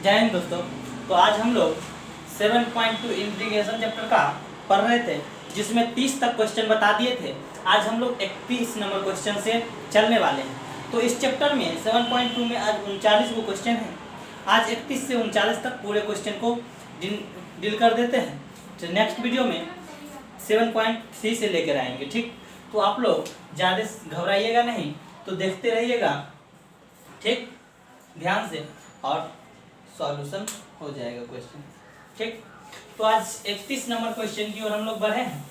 जय हिंद दोस्तों। तो आज हम लोग 7.2 इंटीग्रेशन चैप्टर का पढ़ रहे थे, जिसमें 30 तक क्वेश्चन बता दिए थे। आज हम लोग 31 नंबर क्वेश्चन से चलने वाले हैं। तो इस चैप्टर में 7.2 में आज 39 को क्वेश्चन हैं। आज 31 से 39 तक पूरे क्वेश्चन को डील कर देते हैं। तो नेक्स्ट वीडियो में 7.3 से लेकर आएंगे। ठीक, तो आप लोग ज़्यादा घबराइएगा नहीं, तो देखते रहिएगा, ठीक, ध्यान से, और सॉल्यूशन हो जाएगा क्वेश्चन। ठीक, तो आज 31 नंबर क्वेश्चन की ओर हम लोग बढ़े हैं।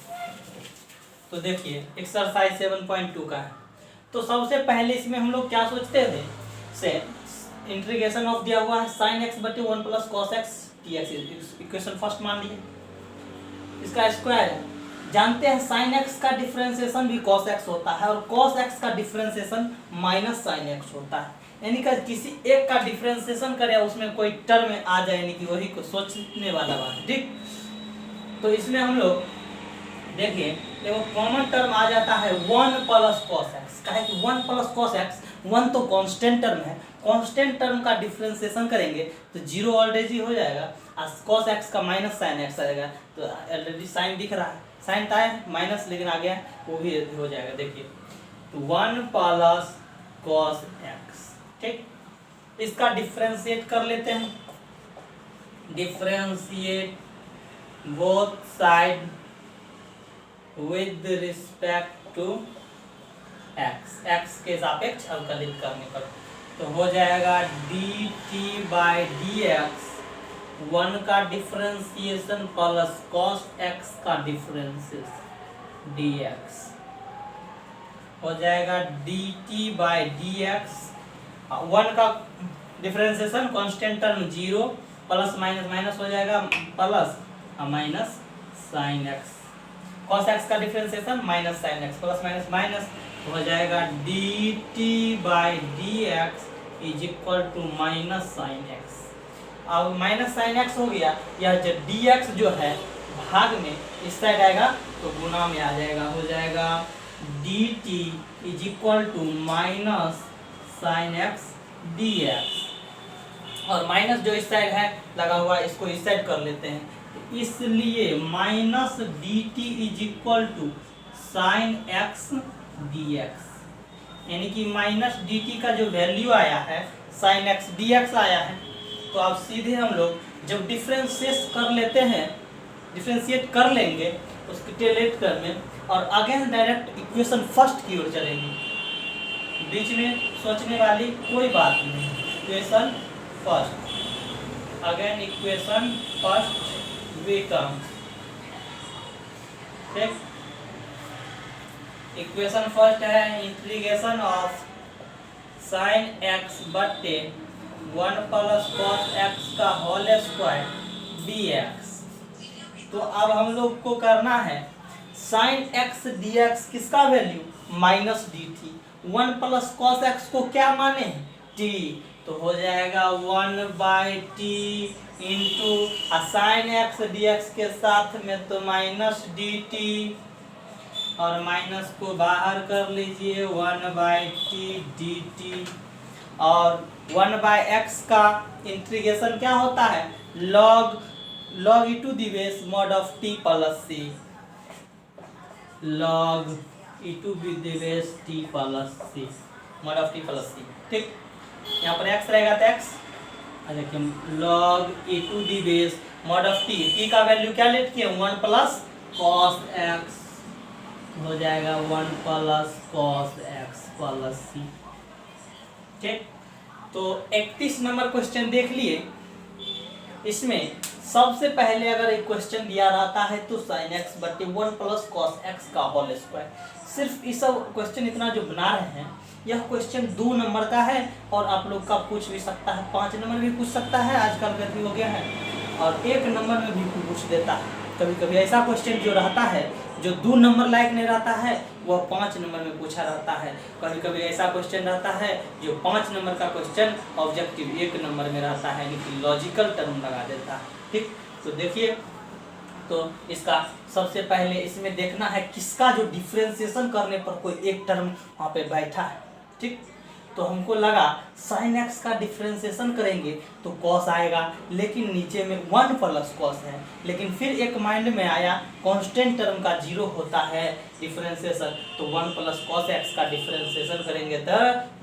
तो देखिए एक्सरसाइज 7.2 का है। तो सबसे पहले इसमें हम लोग क्या सोचते थे, से इंटीग्रेशन ऑफ दिया हुआ है साइन एक्स बटे 1 plus cos x T x, equation first मान लिए। इसका स्क्वायर है, जानते हैं साइन एक्स का डिफरेंशिएशन भी कॉस एक्स होता है और कॉस एक्स का डिफरेंशिएशन माइनस साइन एक्स होता है। यानी कि किसी एक का डिफरेंशिएशन करे उसमें कोई टर्म आ जाए, यानी कि वही को सोचने वाला बात है। ठीक, तो इसमें हम लोग देखिए देखो कॉमन टर्म आ जाता है 1 प्लस कॉस एक्स। कहे कि 1 प्लस कॉस एक्स, 1 तो कांस्टेंट टर्म है, कांस्टेंट टर्म का डिफरेंशिएशन करेंगे तो 0 ऑलरेडी हो जाएगा, और कॉस एक्स का माइनस साइन एक्स आएगा। तो ऑलरेडी साइन दिख रहा है, साइन था माइनस लेकिन आ गया, वो भी हो जाएगा। देखिए तो 1 प्लस कॉस एक्स। ठीक, इसका डिफरेंशिएट कर लेते हैं, differentiate both side with respect to X, X के सापेक्ष अवकलित करने पर तो हो जाएगा D T by D x, 1 का डिफरेंशिएशन प्लस कॉस एक्स का डिफरेंशिएशन डी एक्स हो जाएगा D T by D x. 1 का differentiation constant term 0 plus minus minus हो जाएगा, plus minus sine X, cos X का differentiation minus sine x, plus minus minus हो जाएगा D T by D X is equal to minus sine X. अब minus sine X हो गया, यह जो डी एक्स जो है भाग में इस साइड आएगा तो गुना में आ जाएगा, हो जाएगा D T is equal to minus sine X D X. और माइनस जो इस साइड है लगा हुआ है, इसको इस साइड कर लेते हैं, इसलिए minus D T is equal to sine X D X. यानी कि माइनस डी टी का जो वैल्यू आया है साइन एक्स डी एक्स आया है। तो अब सीधे हम लोग जब डिफरेंशिएट कर लेते हैं, डिफरेंशिएट कर लेंगे उसके टेलेट कर में, और अगेन डायरेक्ट इक्वेशन फर्स्ट की ओर चलेंगे। बीच में सोचने वाली कोई बात नहीं, equation first, again equation first we come. ठीक, इक्वेशन फर्स्ट है इंटीग्रेशन ऑफ साइन एक्स बटे 1 प्लस कॉस एक्स का होल स्क्वायर डी एक्स। तो अब हम लोग को करना है साइन एक्स डी एक्स किसका value minus D T, 1 plus cos X को क्या माने टी, तो हो जाएगा 1 by T into sine X D X के साथ में तो माइनस डी टी, और माइनस को बाहर कर लीजिए 1 बाई टी डी टी, और 1 बाई एक्स का इंटीग्रेशन क्या होता है log log E to the base mod of T plus C, log E to the base T plus C, mod of T plus सी। ठीक, यहाँ पर एक्स रहेगा तो एक्स, देखिए log E to the base mod of T का value क्या let किए 1 plus cos X, हो जाएगा 1 प्लस कॉस एक्स प्लस सी। ठीक, तो 31 नंबर क्वेश्चन देख लिए। इसमें सबसे पहले अगर एक क्वेश्चन दिया रहता है तो साइन एक्स बटे 1 प्लस कॉस एक्स का होल स्क्वायर, सिर्फ इस क्वेश्चन इतना जो बना रहे हैं, यह क्वेश्चन 2 नंबर का है और आप लोग का पूछ भी सकता है, 5 नंबर भी पूछ सकता है, आजकल का भी हो गया है, और 1 नंबर में भी पूछ देता है। कभी कभी ऐसा क्वेश्चन जो रहता है जो 2 नंबर लायक नहीं रहता है वह 5 नंबर में पूछा रहता है। कभी कभी ऐसा क्वेश्चन रहता है जो 5 नंबर का क्वेश्चन ऑब्जेक्टिव 1 नंबर में रहता है, लेकिन लॉजिकल टर्म लगा देता है। ठीक, तो देखिए, तो इसका सबसे पहले इसमें देखना है किसका जो डिफरेंशिएशन करने पर कोई एक टर्म वहाँ पे बैठा है। ठीक, तो हमको लगा साइन एक्स का डिफ्रेंसिएशन करेंगे तो कॉस आएगा, लेकिन नीचे में 1 प्लस कॉस है। लेकिन फिर एक माइंड में आया कांस्टेंट टर्म का 0 होता है डिफ्रेंसिएशन, तो 1 प्लस कॉस एक्स का डिफ्रेंसिएशन करेंगे तो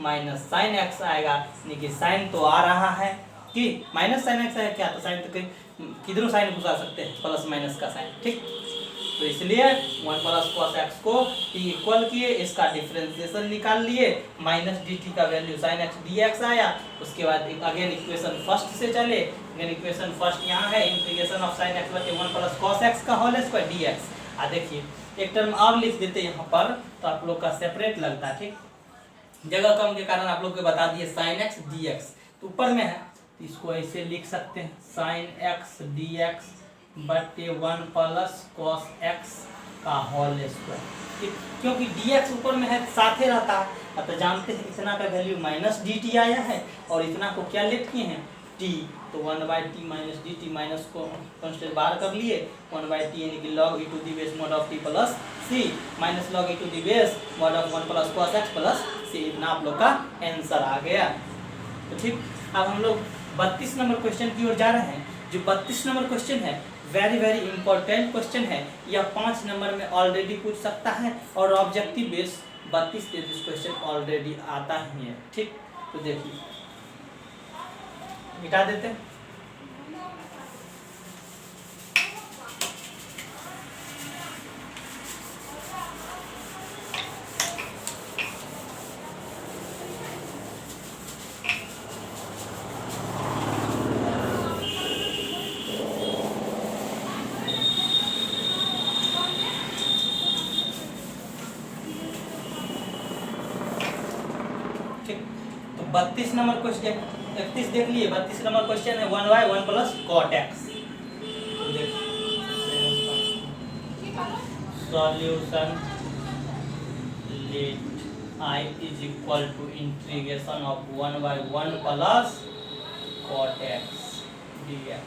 माइनस साइन एक्स आएगा। यानी कि साइन तो आ रहा है कि माइनस साइन एक्स है क्या, तो साइन तो किधरों साइन घुसा सकते हैं, प्लस माइनस का साइन, ठीक। तो इसलिए 1 प्लस कॉस एक्स को t इक्वल किए, इसका डिफरेंशिएशन निकाल लिए, माइनस डी टी का value sign X D x आया। उसके बाद अगेन इक्वेशन फर्स्ट से चले, अगेन इक्वेशन फर्स्ट यहाँ है इंटीग्रेशन ऑफ साइन एक्स बटे 1 प्लस कॉस एक्स का होल स्क्वायर डी एक्स। देखिए एक टर्म और लिख देते यहाँ पर तो आप लोग का सेपरेट लगता है, ठीक। जगह कम के कारण आप लोग को बता दिए साइन एक्स डी एक्स, तो ऊपर में है तो इसको ऐसे लिख सकते हैं साइन एक्स डी एक्स बटे 1 प्लस कॉस एक्स का होल स्क्वायर, क्योंकि डी एक्स ऊपर में है साथ ही रहता है। अब तो जानते हैं इतना का वैल्यू माइनस डी टी आया है और इतना को क्या लेट किए हैं टी, तो 1/t minus D T minus को कांस्टेंट बाहर कर लिए, 1/t यानी कि log e to the base mod of t plus C minus log e to the base mod of 1 plus cos x plus C. इतना आप लोग का आंसर आ गया। तो ठीक, अब हम लोग 32 नंबर क्वेश्चन की ओर जा रहे हैं। जो 32 नंबर क्वेश्चन है वेरी वेरी इंपॉर्टेंट क्वेश्चन है, यह 5 नंबर में ऑलरेडी पूछ सकता है और ऑब्जेक्टिव बेस 32-33 क्वेश्चन ऑलरेडी आता ही है, ठीक। तो देखिए मिटा देते हैं। तो 32 नंबर क्वेश्चन 31 देख लिए, 32 नंबर क्वेश्चन है 1y 1 plus cot X. Solution let I is equal to integration of 1/1 plus cot X dx।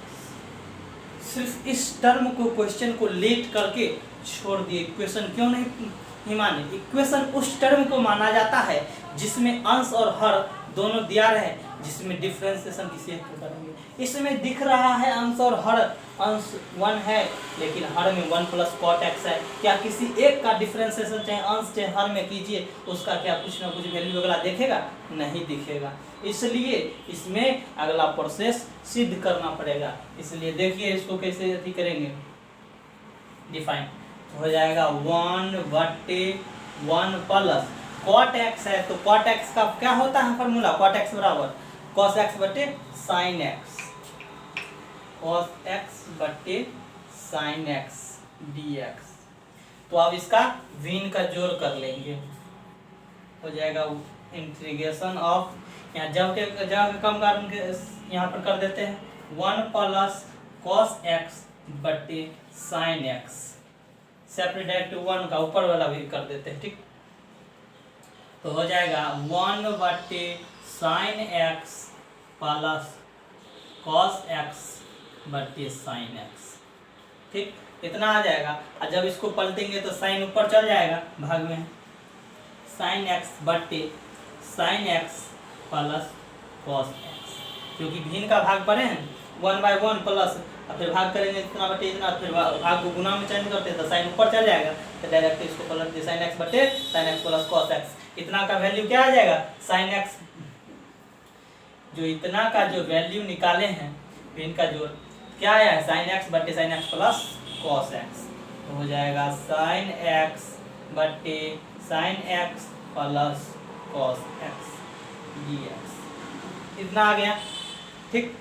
सिर्फ इस टर्म को क्वेश्चन को लेट करके छोड़ दिए, इक्वेशन क्यों नहीं माने। इक्वेशन उस टर्म को माना जाता है जिसमें अंश और हर दोनों दिया रहे, जिसमें डिफरेंशिएशन किसी एक को करेंगे। इसमें दिख रहा है अंश और हर, अंश 1 है लेकिन हर में 1 प्लस कॉट एक्स है। क्या किसी एक का डिफरेंशिएशन चाहे अंश चाहे हर में कीजिए, उसका क्या कुछ ना कुछ वैल्यू वगैरह दिखेगा, नहीं दिखेगा। इसलिए इसमें अगला प्रोसेस सिद्ध करना पड़ेगा। इसलिए देखिए इसको कैसे अथी करेंगे, डिफाइन हो जाएगा 1/1 प्लस कॉट एक्स है, तो कॉट एक्स का क्या होता है फॉर्मूला, कॉट एक्स बराबर कॉस एक्स बटे साइन एक्स, कॉस एक्स बटे साइन एक्स dx। तो अब इसका विन का जोड़ कर लेंगे, हो जाएगा इंटीग्रेशन ऑफ, यहाँ जब के जगह के कम कारण के यहाँ पर कर देते हैं 1 प्लस कॉस एक्स बटे साइन एक्स, सेपरेट डायरेक्ट 1 का ऊपर वाला भी कर देते हैं, ठीक। तो हो जाएगा 1 बटे sine x plus cos X बटे साइन एक्स, ठीक। इतना आ जाएगा। और जब इसको पलटेंगे तो साइन ऊपर चल जाएगा भाग में, साइन एक्स बटे sine x plus cos x, क्योंकि भिन्न का भाग पड़े हैं 1/1 प्लस, और फिर भाग करेंगे इतना बटे इतना, फिर भाग को गुना में चेंज करते हैं तो साइन ऊपर चल जाएगा, तो डायरेक्ट इसको पलट दिए साइन एक्स बटे sine x plus cos x. इतना का वैल्यू क्या आ जाएगा, साइन एक्स जो इतना का जो वैल्यू निकाले हैं भिन्न का जोड़ क्या आया है, साइन एक्स बटे sine x plus cos x, तो हो जाएगा साइन एक्स बटे sine x plus cos X dx। इतना आ गया, ठीक।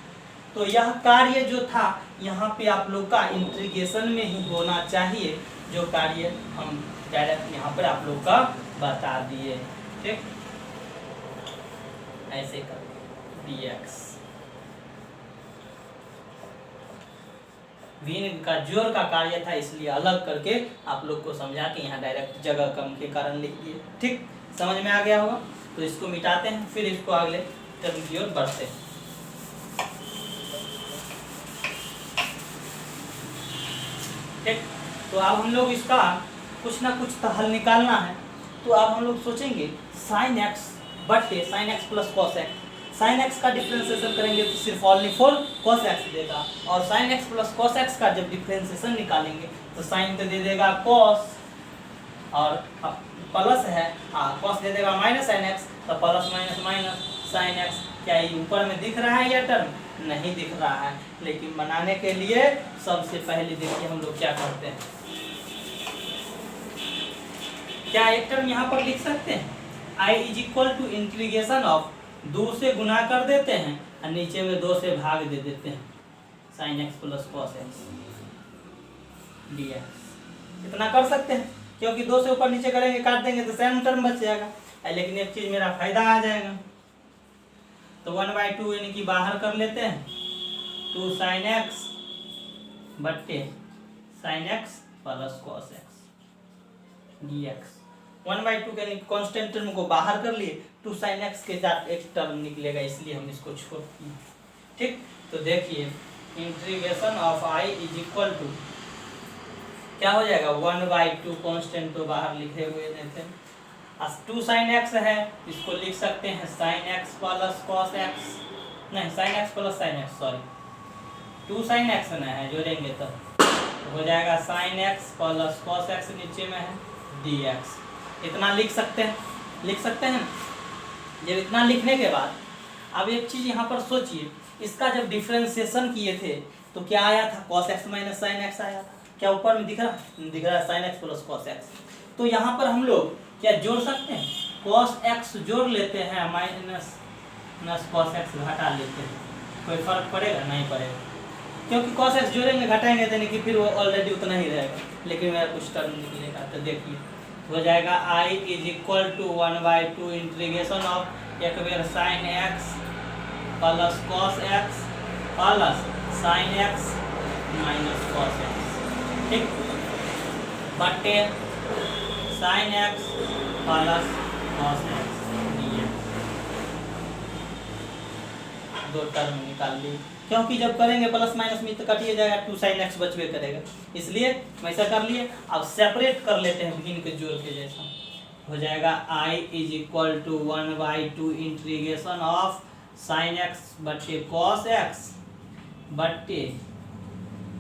तो यह कार्य जो था यहाँ पे आप लोग का इंटीग्रेशन में ही होना चाहिए, जो कार्य हम डायरेक्ट यहाँ पर आप लोग का बता दिए, ठीक। ऐसे कर dx, विन का जोड़ का कार्य था इसलिए अलग करके आप लोग को समझा के यहाँ डायरेक्ट जगह कम के कारण लिख दिए, ठीक। समझ में आ गया होगा। तो इसको मिटाते हैं, फिर इसको अगले टर्म की ओर बढ़ते हैं, ठीक। तो अब हम लोग इसका कुछ ना कुछ तो हल निकालना है। तो अब हम लोग सोचेंगे साइन एक्स बटे sine x plus cos x. Sine X का डिफरेंशिएशन करेंगे तो सिर्फ ओनली फॉर कॉस एक्स देगा, और sine x plus cos X का जब डिफरेंशिएशन निकालेंगे तो साइन तो दे देगा कॉस, और प्लस है कॉस दे देगा माइनस साइन एक्स, तो plus minus minus sine x. क्या ये ऊपर में दिख रहा है यह टर्म? नहीं दिख रहा है, लेकिन बनाने के लिए सबसे पहले देखिए हम लोग क्या करते हैं। क्या एक टर्म यहाँ पर लिख सकते हैं? I is equal to integration of 2 से गुना कर देते हैं और नीचे में 2 से भाग दे देते हैं, sine x plus cos X D X. इतना कर सकते हैं, क्योंकि 2 से ऊपर नीचे करेंगे काट देंगे तो सेम टर्म बच जाएगा, लेकिन एक चीज मेरा फायदा आ जाएगा। तो 1/2 यानी कि बाहर कर लेते हैं, 2 साइन एक्स बट्टे sine x plus cos X D x. 1/2 के कांस्टेंट टर्म को बाहर कर लिए, 2 साइन एक्स के साथ एक टर्म निकलेगा, इसलिए हम इसको छोड़ दिए। ठीक, तो देखिए integration of I is equal to क्या हो जाएगा, 1/2 कांस्टेंट तो बाहर लिखे हुए थे, 2 साइन एक्स है, इसको लिख सकते हैं sine x plus cos X, नहीं sine x plus sine X, sorry 2 sine X ना है, जोड़ेंगे तो हो जाएगा sine x plus cos X, नीचे में है डी एक्स। इतना लिख सकते हैं। जब इतना लिखने के बाद अब एक चीज यहाँ पर सोचिए, इसका जब डिफरेंशिएशन किए थे तो क्या आया था, cos X minus sine x आया था। क्या ऊपर में दिख रहा है sine x plus cos x. तो यहाँ पर हम लोग क्या जोड़ सकते हैं, कॉस एक्स जोड़ लेते हैं, माइनस कॉस एक्स घटा लेते हैं, कोई फर्क पड़ेगा? नहीं पड़ेगा, क्योंकि कॉस एक्स जोड़ेंगे घटाएंगे देने की फिर वो ऑलरेडी उतना ही रहेगा, लेकिन मेरा कुछ टर्म निकलेगा। तो देखिए हो जाएगा I is equal to 1/2 integration of एक बेर sine x plus cos x plus sine X minus cos X, ठीक, बटे sine x plus cos X D X. 2 term निकाल ली, क्योंकि जब करेंगे प्लस माइनस में तो कटिए जाएगा, 2 साइन एक्स बचवे करेगा, इसलिए वैसा कर लिए। अब सेपरेट कर लेते हैं भिन्न के जोड़ के जैसा, हो जाएगा I is equal to 1/2 integration of sine X बटे कॉस एक्स बटे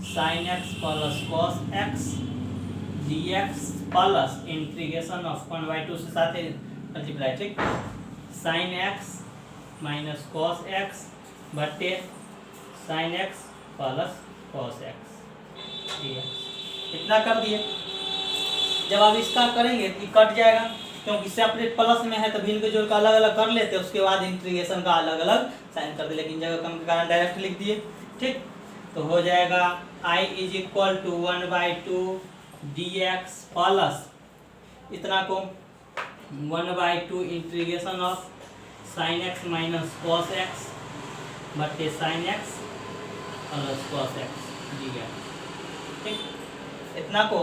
sine x plus cos X D x plus integration of 1/2 से साथ मल्टीप्लाई, ठीक, sine X minus cos X बटे sine x plus cos X D X. इतना कर दिए। जब आप इसका करेंगे तो कट जाएगा, क्योंकि सेपरेट प्लस में है तो भिन्न के जोड़ का अलग अलग कर लेते, उसके बाद इंटीग्रेशन का अलग अलग साइन कर दे, लेकिन जगह कम के कारण डायरेक्ट लिख दिए। ठीक, तो हो जाएगा I is equal to 1/2 D x plus इतना को 1/2 integration of sine X minus cos X बटे sine x plus cos X D X. ठीक, इतना को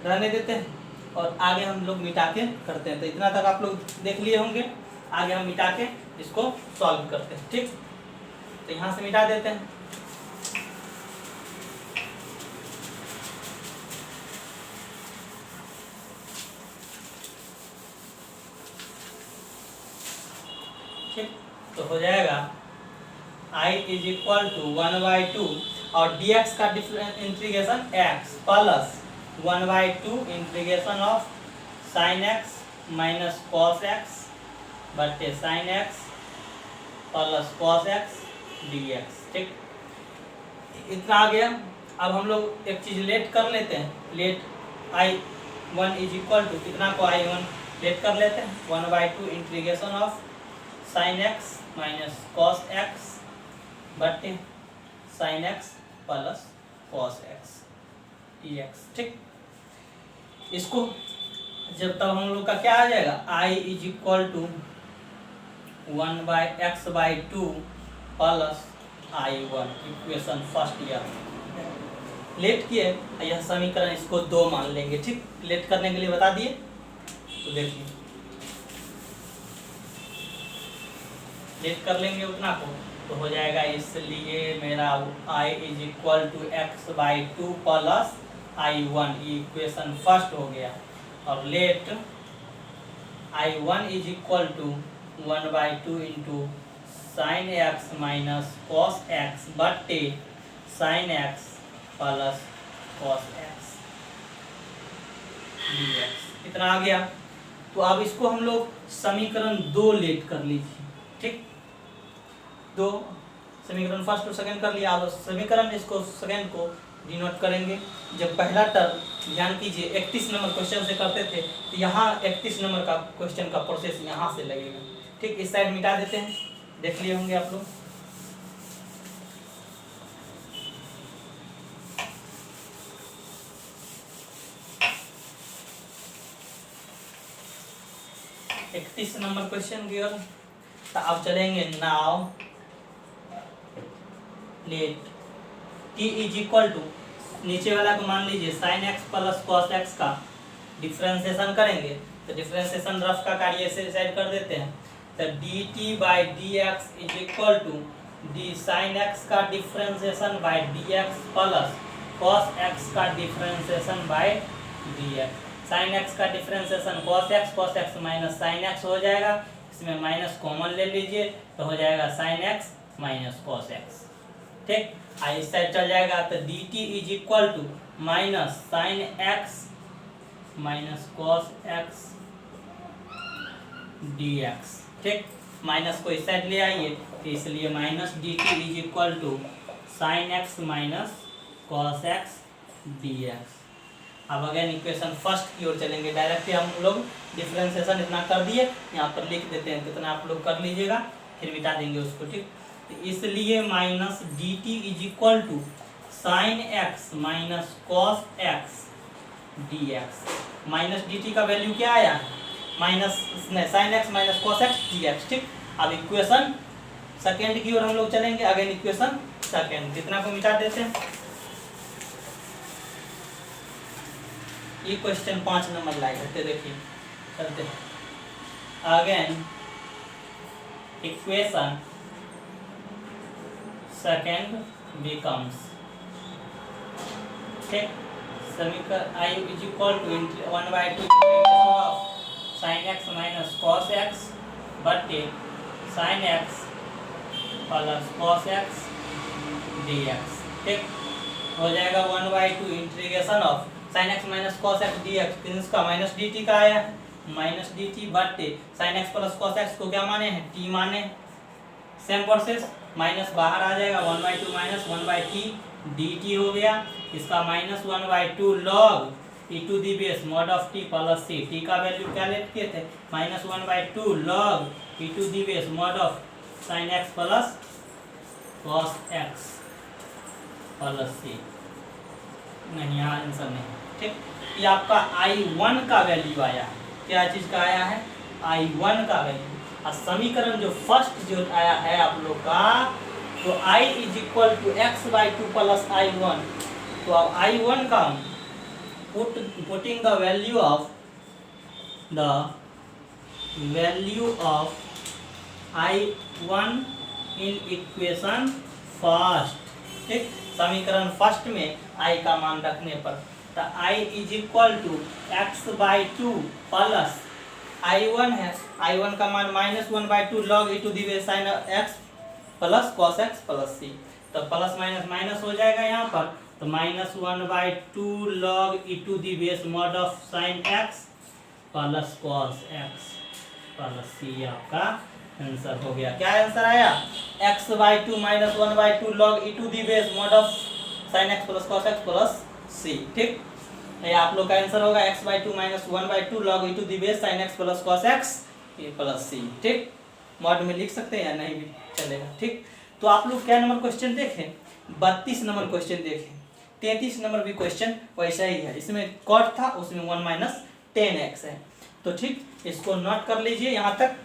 रहने देते हैं और आगे हम लोग मिटा के करते हैं। तो इतना तक आप लोग देख लिए होंगे, आगे हम मिटा के इसको सॉल्व करते हैं। ठीक, तो यहाँ से मिटा देते हैं। ठीक, तो हो जाएगा आई इज इक्वल टू 1/2 और dx का integration x plus 1/2 integration of sine X minus cos X बटे sine x plus cos X D X. ठीक, इतना आ गया। अब हम लोग एक चीज लेट कर लेते हैं, late I1 is equal to कितना को I1 लेट कर लेते हैं, 1/2 integration of sine X minus cos X बटे sine x plus cos X D X. ठीक, इसको जब तब हम लोग का क्या आ जाएगा, I is equal to 1/x/2 plus I1, equation first year let किए, यह समीकरण इसको 2 मान लेंगे। ठीक, लेट करने के लिए बता दिए, तो देखिए लेट कर लेंगे उतना को, तो हो जाएगा, इसलिए मेरा I is equal to x/2 plus I1, equation first हो गया, और let I1 is equal to 1/2 into sine X minus cos X बट्टे sine x plus cos X dx। इतना आ गया। तो अब इसको हम लोग समीकरण 2 लेट कर लीजिए। ठीक, 2 समीकरण फर्स्ट और सेकंड कर लिया। अब समीकरण इसको सेकंड को डिनोट करेंगे। जब पहला टर्म, ध्यान कीजिए 31 नंबर क्वेश्चन से करते थे, तो यहाँ 31 नंबर का क्वेश्चन का प्रोसेस यहाँ से लगेगा। ठीक, इस साइड मिटा देते हैं, देख लिए होंगे आप लोग। इकतीस नंबर क्वेश्चन की ओर। तो अब चलेंगे। Now let t is equal to, नीचे वाला को मान लीजिए sine x plus cos X का डिफ्रेंसिएशन करेंगे। तो डिफ्रेंसिएशन रफ का कार्य ऐसे डिसाइड कर देते हैं। तो dt by D X is equal to D sine X का differentiation by D x plus cos X का differentiation by D X. Sine X का differentiation cos X minus sine X हो जाएगा। इसमें माइनस कॉमन ले लीजिए तो हो जाएगा sine X minus cos X. ठीक, इस साइड चल जाएगा। तो D T is equal to minus sine X minus cos X D X. ठीक, माइनस को इस साइड ले आइए, तो इसलिए minus D T is equal to sine X minus cos X D X. अब अगेन इक्वेशन फर्स्ट की ओर चलेंगे। डायरेक्टली हम लोग डिफरेंशिएशन इतना कर दिए, यहाँ पर लिख देते हैं, कितना आप लोग कर लीजिएगा, फिर मिटा देंगे उसको। ठीक, तो इसलिए minus D T is equal to sine X minus cos X D X. Minus D T का वैल्यू क्या आया? Minus sine X minus cos X D X. ठीक, अब इक्वेशन सेकेंड की ओर हम लोग चलेंगे। अगेन इक्वेशन सेकेंड, कितना को मिटा देते हैं। ये क्वेश्चन 5 नंबर लाएगा। तो देखिए चलते हैं। अगेन इक्वेशन सेकेंड बिकम्स, ठीक, समीकरण I is equal to 1/2 of sine X minus cos X बटे sine x plus cos X D X. ठीक, हो जाएगा 1/2 integration of sine X minus cos X D X. इसका माइनस डी टी का आया है, माइनस डी टी बटे sine x plus cos X को क्या माने हैं? टी माने। सेम प्रोसेस, माइनस बाहर आ जाएगा, 1/2 माइनस 1/t डी टी हो गया। इसका minus 1/2 log E to the base mod of T plus c. T का वैल्यू क्या लेट किए थे? Minus 1/2 log E to the base mod of sine x plus cos x plus c. नहीं, यहाँ answer नहीं। ठीक, ये आपका I1 का वैल्यू आया है। क्या चीज का आया है? I1 का वैल्यू। और समीकरण जो फर्स्ट जो आया है आप लोग का, तो I is equal to x/2 plus I1। तो अब I1 का putting the value of I1 in equation first. ठीक, समीकरण फर्स्ट में I का मान रखने पर, तो I is equal to x/2 plus I1 है, I1 का मान minus 1/2 log E to the base sine x plus cos x plus c. तो प्लस माइनस माइनस हो जाएगा यहाँ पर, तो minus 1/2 log E to the base mod of sine x plus cos x plus c. आपका answer हो गया। क्या आंसर आया? x/2 minus 1/2 log E to the base mod of sine x plus cos x plus सी। ठीक, ये आप लोग का आंसर होगा x/2 minus 1/2 log E to the base sine x plus cos x plus सी। ठीक, मॉड में लिख सकते हैं या नहीं भी चलेगा। ठीक, तो आप लोग क्या नंबर क्वेश्चन देखें? 32 नंबर क्वेश्चन देखें। 33 नंबर भी क्वेश्चन वैसा ही है, इसमें कॉट था, उसमें 1 माइनस 10x है। तो ठीक, इसको नोट कर लीजिए यहाँ तक।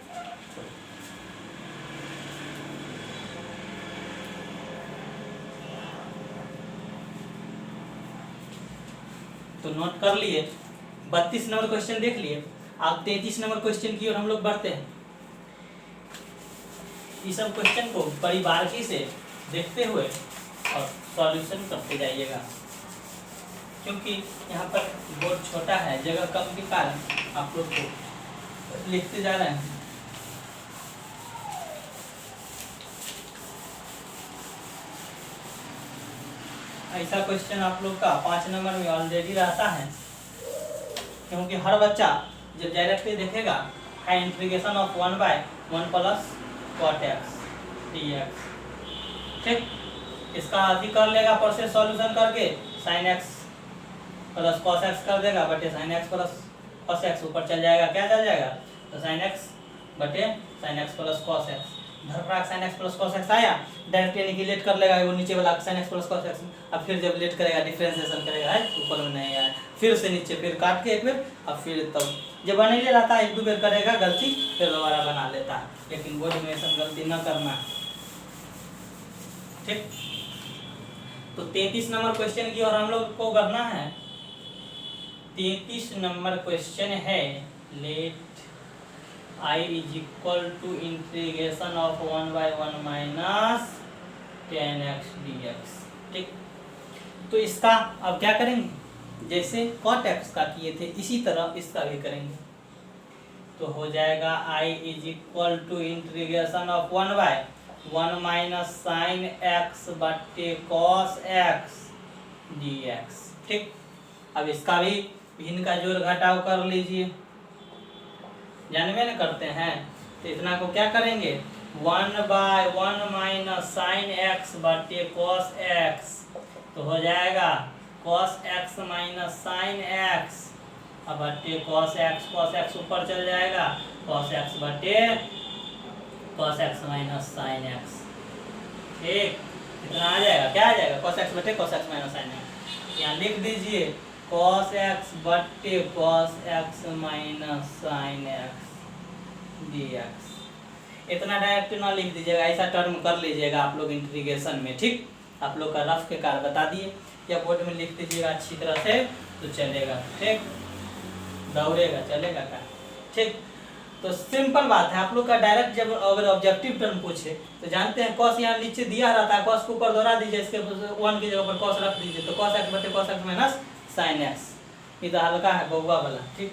तो नोट कर लिए, 32 नंबर क्वेश्चन देख लिए। अब 33 नंबर क्वेश्चन की ओर हम लोग बढ़ते हैं। इस सब क्वेश्चन को बड़ी बारीकी से देखते हुए और सॉल्यूशन करते जाइएगा, क्योंकि यहाँ पर बोर्ड छोटा है, जगह कम के कारण आप लोग को लिखते जा रहे हैं। ऐसा क्वेश्चन आप लोग का 5 नंबर में ऑलरेडी रहता है, क्योंकि हर बच्चा जब डायरेक्टली देखेगा है integration of 1/1 plus cot x dx, ठीक। इसका आदि कर लेगा प्रोसेस सॉल्यूशन करके, sin x plus cos x कर देगा बटे sin x plus cos x, ऊपर चल जाएगा, क्या चल जाएगा तो sin x बटे sin x plus cos x, धरपराग sin x plus cos x आया, डायरेक्टली निगलेट कर लेगा वो नीचे वाला sin x plus cos x। अब फिर जब लेट करेगा डिफरेंशिएशन करेगा है ऊपर में नहीं आया, फिर से नीचे फिर काट के एक बार, अब फिर तब जब बने ले रहता है 1-2 बार करेगा गलती, फिर दोबारा बना लेता है, लेकिन बोर्ड में ऐसा गलती न करना, ठीक। तो 33 नंबर क्वेश्चन की और हम लोग को करना है। 33 नंबर क्वेश्चन है, late I is equal to integration of 1/1 minus 10x dx, ठीक। तो इसका अब क्या करेंगे, जैसे cot x का किए थे इसी तरह इसका भी करेंगे। तो हो जाएगा I is equal to integration of 1/1 minus sin x बटे cos x dx, ठीक। अब इसका भी भिन्न का जोड़ घटाव कर लीजिए, जानवे न करते हैं, तो इतना को क्या करेंगे 1/1 माइनस साइन x बटे cos x, तो हो जाएगा cos x minus sine x अब बटे cos x ऊपर चल जाएगा cos x बटे cos x minus sine x, ठीक। इतना आ जाएगा, क्या आ जाएगा cos x बटे cos x minus sine x, यहाँ लिख दीजिए cos x बटे cos x minus sine x dx। इतना डायरेक्ट ना लिख दीजिएगा, ऐसा टर्म कर लीजिएगा आप लोग इंटीग्रेशन में, ठीक। आप लोग का रफ के कार बता दिए, या बोर्ड में लिख दीजिएगा अच्छी तरह से तो चलेगा, ठीक, दौड़ेगा चलेगा का, ठीक। तो सिंपल बात है, आप लोग का डायरेक्ट जब अगर ऑब्जेक्टिव टर्म पूछे तो जानते हैं cos यहाँ नीचे दिया रहता है, cos को ऊपर दोहरा दीजिए, इसके 1 की जगह पर cos रख दीजिए, तो cos x बटे cos x minus sine x, ये तो हल्का है बउआ वाला, ठीक।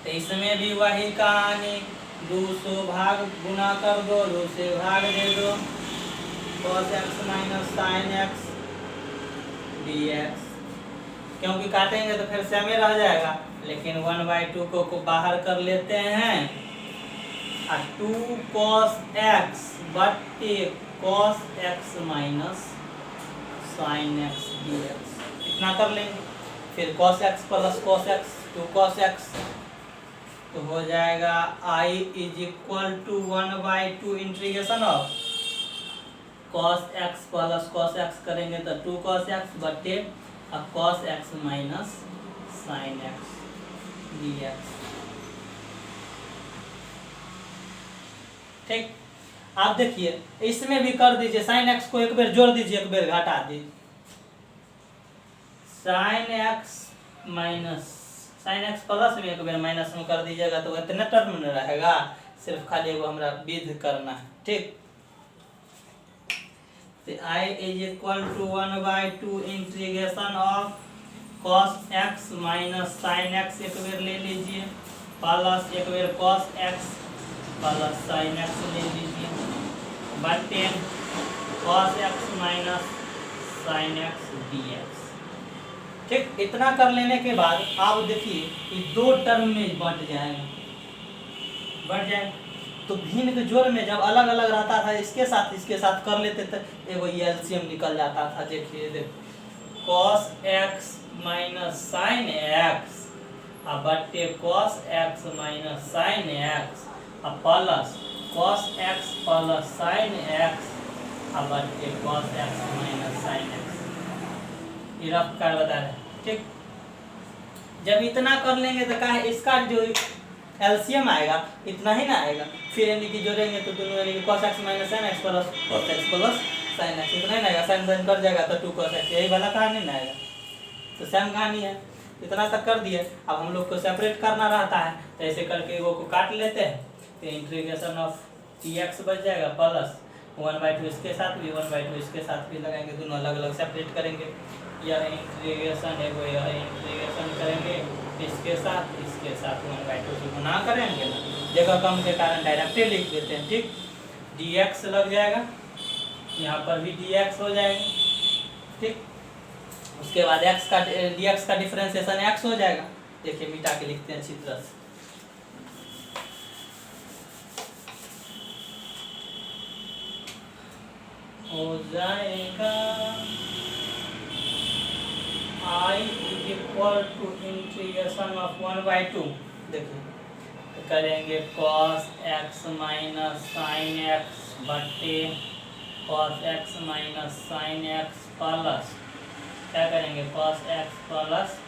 तो इसमें भी वही कहानी, 200 भाग गुना कर दो, 2 से भाग दे दो, cos x minus sine x dx, क्योंकि काटेंगे तो फिर सेम रह जाएगा, लेकिन 1/2 को बाहर कर लेते हैं, और 2 cos x बटे cos x minus sine x dx, इतना कर लेंगे। फिर cos x plus cos x 2 cos x, तो हो जाएगा I is equal to 1/2 integration of cos x plus cos x करेंगे तो 2 cos x बटे अब cos x minus sine x dx, ठीक। आप देखिए इसमें भी कर दीजिए, साइन x को एक बार जोड़ दीजिए, एक बार घटा दीजिए, sine x minus sine x plus में एक बार माइनस में कर दीजिएगा तो इतना टर्म में रहेगा, सिर्फ खाली वो हमरा विध करना है, ठीक। तो I is equal to 1/2 integration of cos x minus sine x एक बार ले लीजिए, प्लस एक बार cos x plus sine x ले लीजिए, बटे cos x minus sine x dx, ठीक। इतना कर लेने के बाद आप देखिए ये 2 टर्म में बढ़ जाएगा, तो भिन्न के जोड़ में जब अलग अलग रहता था इसके साथ कर लेते थे, एगो एलसीएम निकल जाता था, देखिए cos x minus sine x अब बटे cos x minus sine x अब plus cos x plus sine x अब बटे cos x minus sine x, ये रफ कर बता रहे, ठीक। जब इतना कर लेंगे तो कहा इसका जो एलसीएम आएगा इतना ही ना आएगा, फिर यानी कि जोड़ेंगे तो दोनों यानी कि cos x minus sine x plus cos x plus sine x, इतना ही ना आएगा, साइन साइन कर जाएगा तो 2 cos x, यही वाला कहानी ना आएगा, तो सेम कहानी है। इतना तक कर दिए, अब हम लोग को सेपरेट करना रहता है, तो ऐसे करके वो को काट लेते हैं, तो इंटीग्रेशन ऑफ dx बच जाएगा, प्लस 1/2 इसके साथ भी 1/2 इसके साथ भी लगाएंगे, दोनों अलग अलग सेपरेट करेंगे, यह इंटीग्रेशन है वो यह इंटीग्रेशन करेंगे इसके साथ 1/2 से गुना करेंगे ना, जगह कम के कारण डायरेक्टली लिख देते हैं, ठीक। dx लग जाएगा यहाँ पर भी dx हो जाएगा, ठीक। उसके बाद x का dx का डिफरेंशिएशन x हो जाएगा। देखिए मिटा के लिखते हैं अच्छी तरह से। हो जाएगा I is equal to integration of 1/2। देखिए तो करेंगे cos x minus sine x बटे cos x minus sine x plus क्या करेंगे cos x plus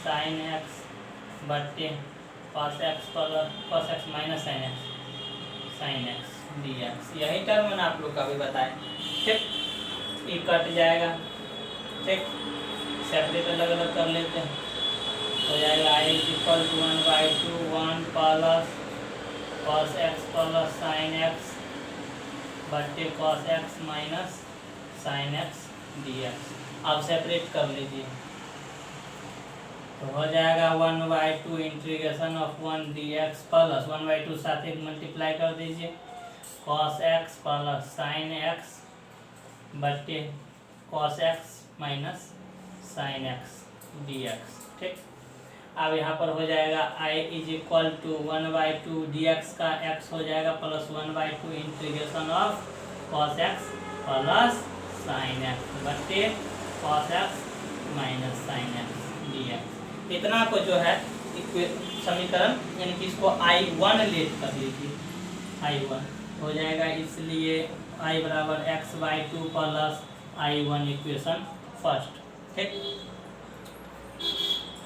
sine x बटे cos x minus sine x dx। यही टर्म मैंने आप लोग का भी बताया, ठीक। ये कट जाएगा, ठीक। सेपरेट अलग अलग कर लेते हैं। हो जाएगा I is equal to 1/2 1 plus cos x plus sine x बटे cos x minus sine x dx। अब सेपरेट कर लीजिए तो हो जाएगा 1/2 इंटीग्रेशन ऑफ 1 dx प्लस 1/2 साथ एक मल्टीप्लाई कर दीजिए cos x plus sine x बटे cos x minus sine x dx, ठीक। अब यहाँ पर हो जाएगा I is equal to 1/2 dx का x हो जाएगा plus 1/2 integration of cos x plus sine x बटे cos x minus sine x dx। इतना को जो है समीकरण यानी कि इसको I1 लेट कर लीजिए, I1 हो जाएगा। इसलिए I बराबर x/2 plus I1 equation first, ठीक।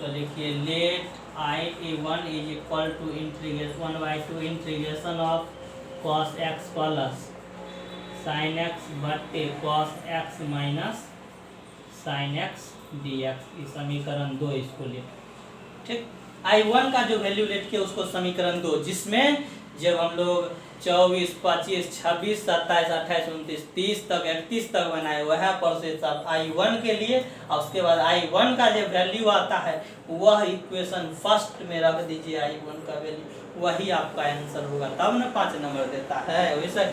तो देखिए let I1 is equal to integration 1/2 integration of cos x plus sine x बटे cos x minus sine x dx। इस समीकरण 2 इसको लेट, ठीक। I1 का जो वैल्यू लेट किया उसको समीकरण 2, जिसमें जब हम लोग 24 25 26 27 28 29 30 तक 31 तक बनाए हुआ है पर से सब I1 के लिए, और उसके बाद I1 का जो वैल्यू आता है वह इक्वेशन फर्स्ट में रख दीजिए। I1 का वैल्यू वही आपका आंसर होगा, तब ना 5 नंबर देता है वैसे।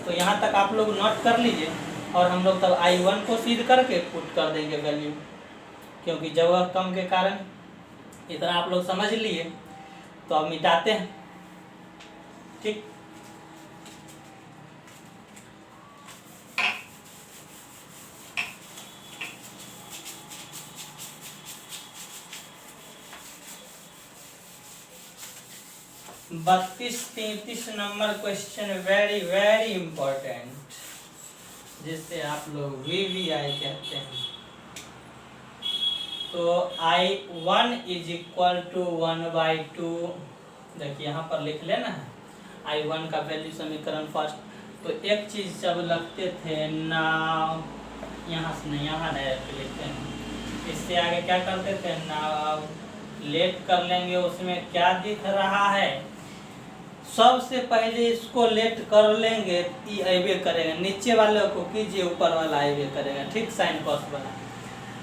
तो यहाँ तक आप लोग नोट कर लीजिए और हम लोग तब I1 को सीध करके पुट कर देंगे वैल्यू, क्योंकि जगह कम के कारण। इतना आप लोग समझ लिए तो अब मिटाते हैं, ठीक। बत्तीस 33 number question very very important, जिसे आप लोग VVI कहते हैं। तो I1 इज इक्वल टू 1/2। देखिए यहाँ पर लिख लेना है I1 का वैल्यू समीकरण फर्स्ट। तो एक चीज जब लगते थे ना, यहाँ से नहीं, यहाँ डायरेक्ट लिखते हैं। इससे आगे क्या करते थे ना, लेट कर लेंगे। उसमें क्या दिख रहा है, सबसे पहले इसको लेट कर लेंगे, ये करेगा, नीचे वाले को कीजिए, ऊपर वाला ये करेगा, ठीक। साइन कॉस बना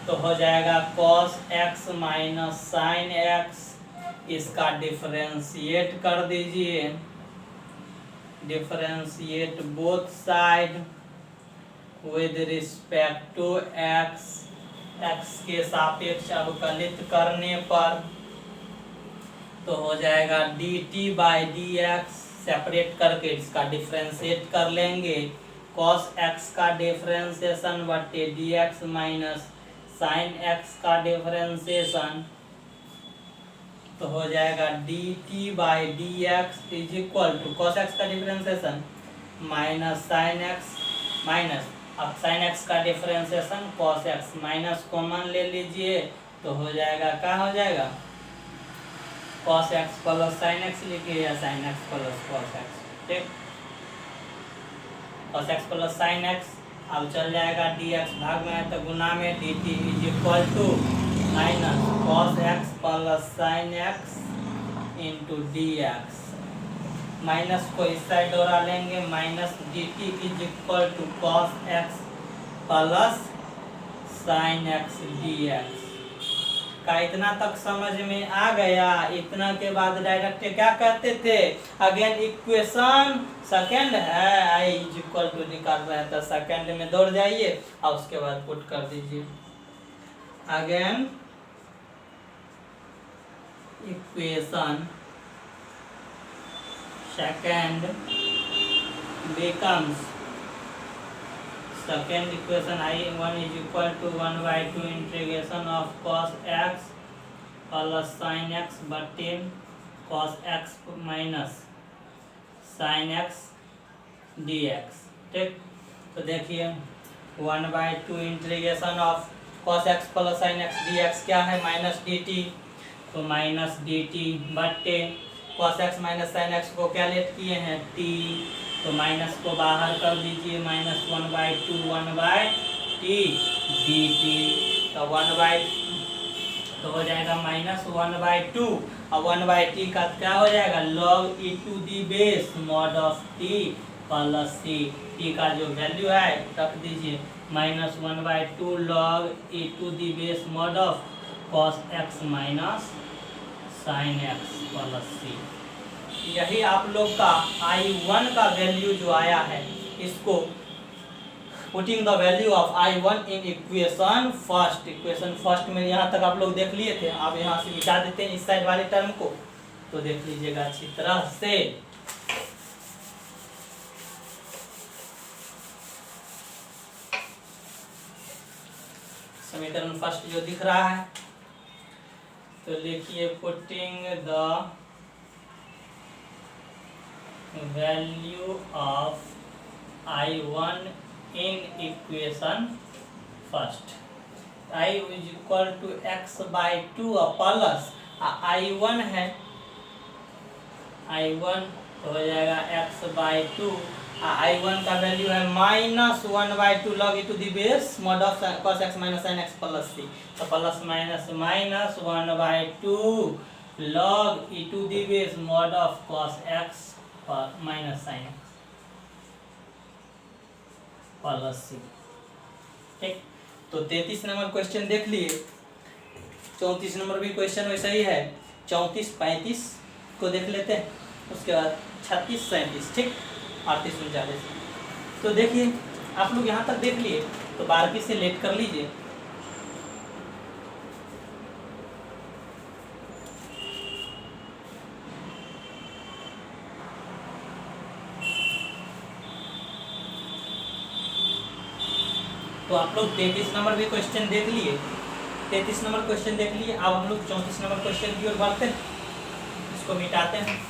तो हो जाएगा cos x minus sine x। इसका डिफरेंशिएट कर दीजिए, differentiate both side with respect to x। x के सापेक्ष अवकलित करने पर तो हो जाएगा dt/dx। सेपरेट करके इसका डिफरेंशिएट कर लेंगे, cos x का डिफरेंशिएशन बटे dx माइनस साइन x का डिफरेंशिएशन। तो हो जाएगा dt/dx is equal to cos x का differentiation minus sine x minus, अब साइन x का differentiation cos x minus common ले लीजिए तो हो जाएगा, क्या हो जाएगा cos x plus sine x लिखिए या sine x plus cos x, ठीक। cos x plus sine x अब चल जाएगा dx भाग में तो गुना में dt is equal to minus cos x plus sine x into dx। Minus को इस साइड दोहरा लेंगे, minus dt is equal to cos x plus sine x dx। का इतना तक समझ में आ गया। इतना के बाद डायरेक्ट क्या कहते थे, अगेन इक्वेशन सेकंड है आई इज इक्वल टू निकाल रहे हैं तो सेकंड में दौड़ जाइए और उसके बाद पुट कर दीजिए। Again equation second becomes second equation I1 is equal to 1/2 integration of cos x plus sin x बटे cos x minus sin x dx। ठीक, तो देखिए 1/2 integration of cos x plus sin x dx क्या है, minus dt, तो minus dt बटे cos x minus sin x को क्या लेट किए हैं t, तो माइनस को बाहर कर दीजिए, माइनस 1/2 1/t dt, तो 1/, तो हो जाएगा माइनस 1/2 और 1/t का क्या हो जाएगा log e to the base mod of t plus c, t का जो वैल्यू है रख दीजिए, minus 1/2 log e to the base mod of cos x minus sin x plus c। यही आप लोग का I1 का वैल्यू जो आया है, इसको putting the value of I1 in equation first में यहाँ तक आप लोग देख लिए थे। आप यहाँ से मिटा देते हैं इस साइड वाले टर्म को, तो देख लीजिएगा अच्छी तरह से। समीकरण फर्स्ट जो दिख रहा है, तो लिखिए putting the value of I1 in equation first, I is equal to x/2 plus I1 है, I1 तो हो जाएगा x/2, I1 का वैल्यू है minus 1/2 log e to the base mod of cos x minus sin x plus c, तो plus minus minus 1/2 log e to the base mod of cos x minus sin x plus c। ठीक, तो 33 number question देख लिए। 34 number भी question वैसा ही है, 34 35 को देख लेते हैं, उसके बाद 36 37, ठीक, 38 39। तो देखिए आप लोग यहाँ तक देख लिए, तो 12 से लेट कर लीजिए। तो आप लोग 33 नंबर भी क्वेश्चन देख लिए, 33 नंबर क्वेश्चन देख लिए। अब हम लोग 34 नंबर क्वेश्चन की ओर बढ़ते हैं, इसको मिटाते हैं।